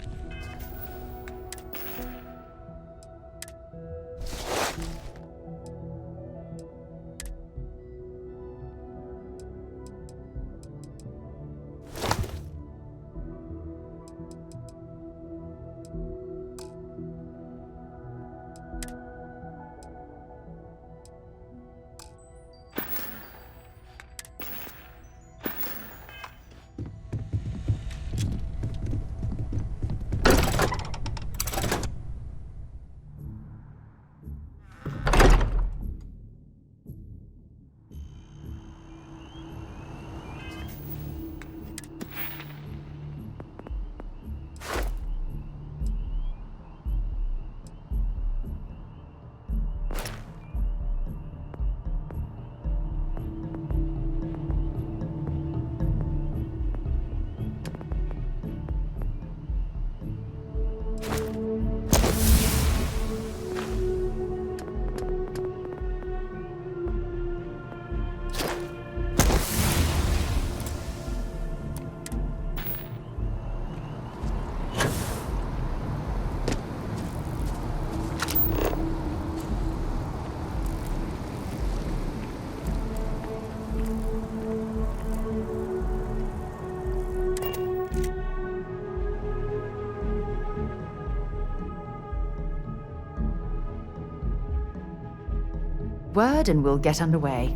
Word and we'll get underway.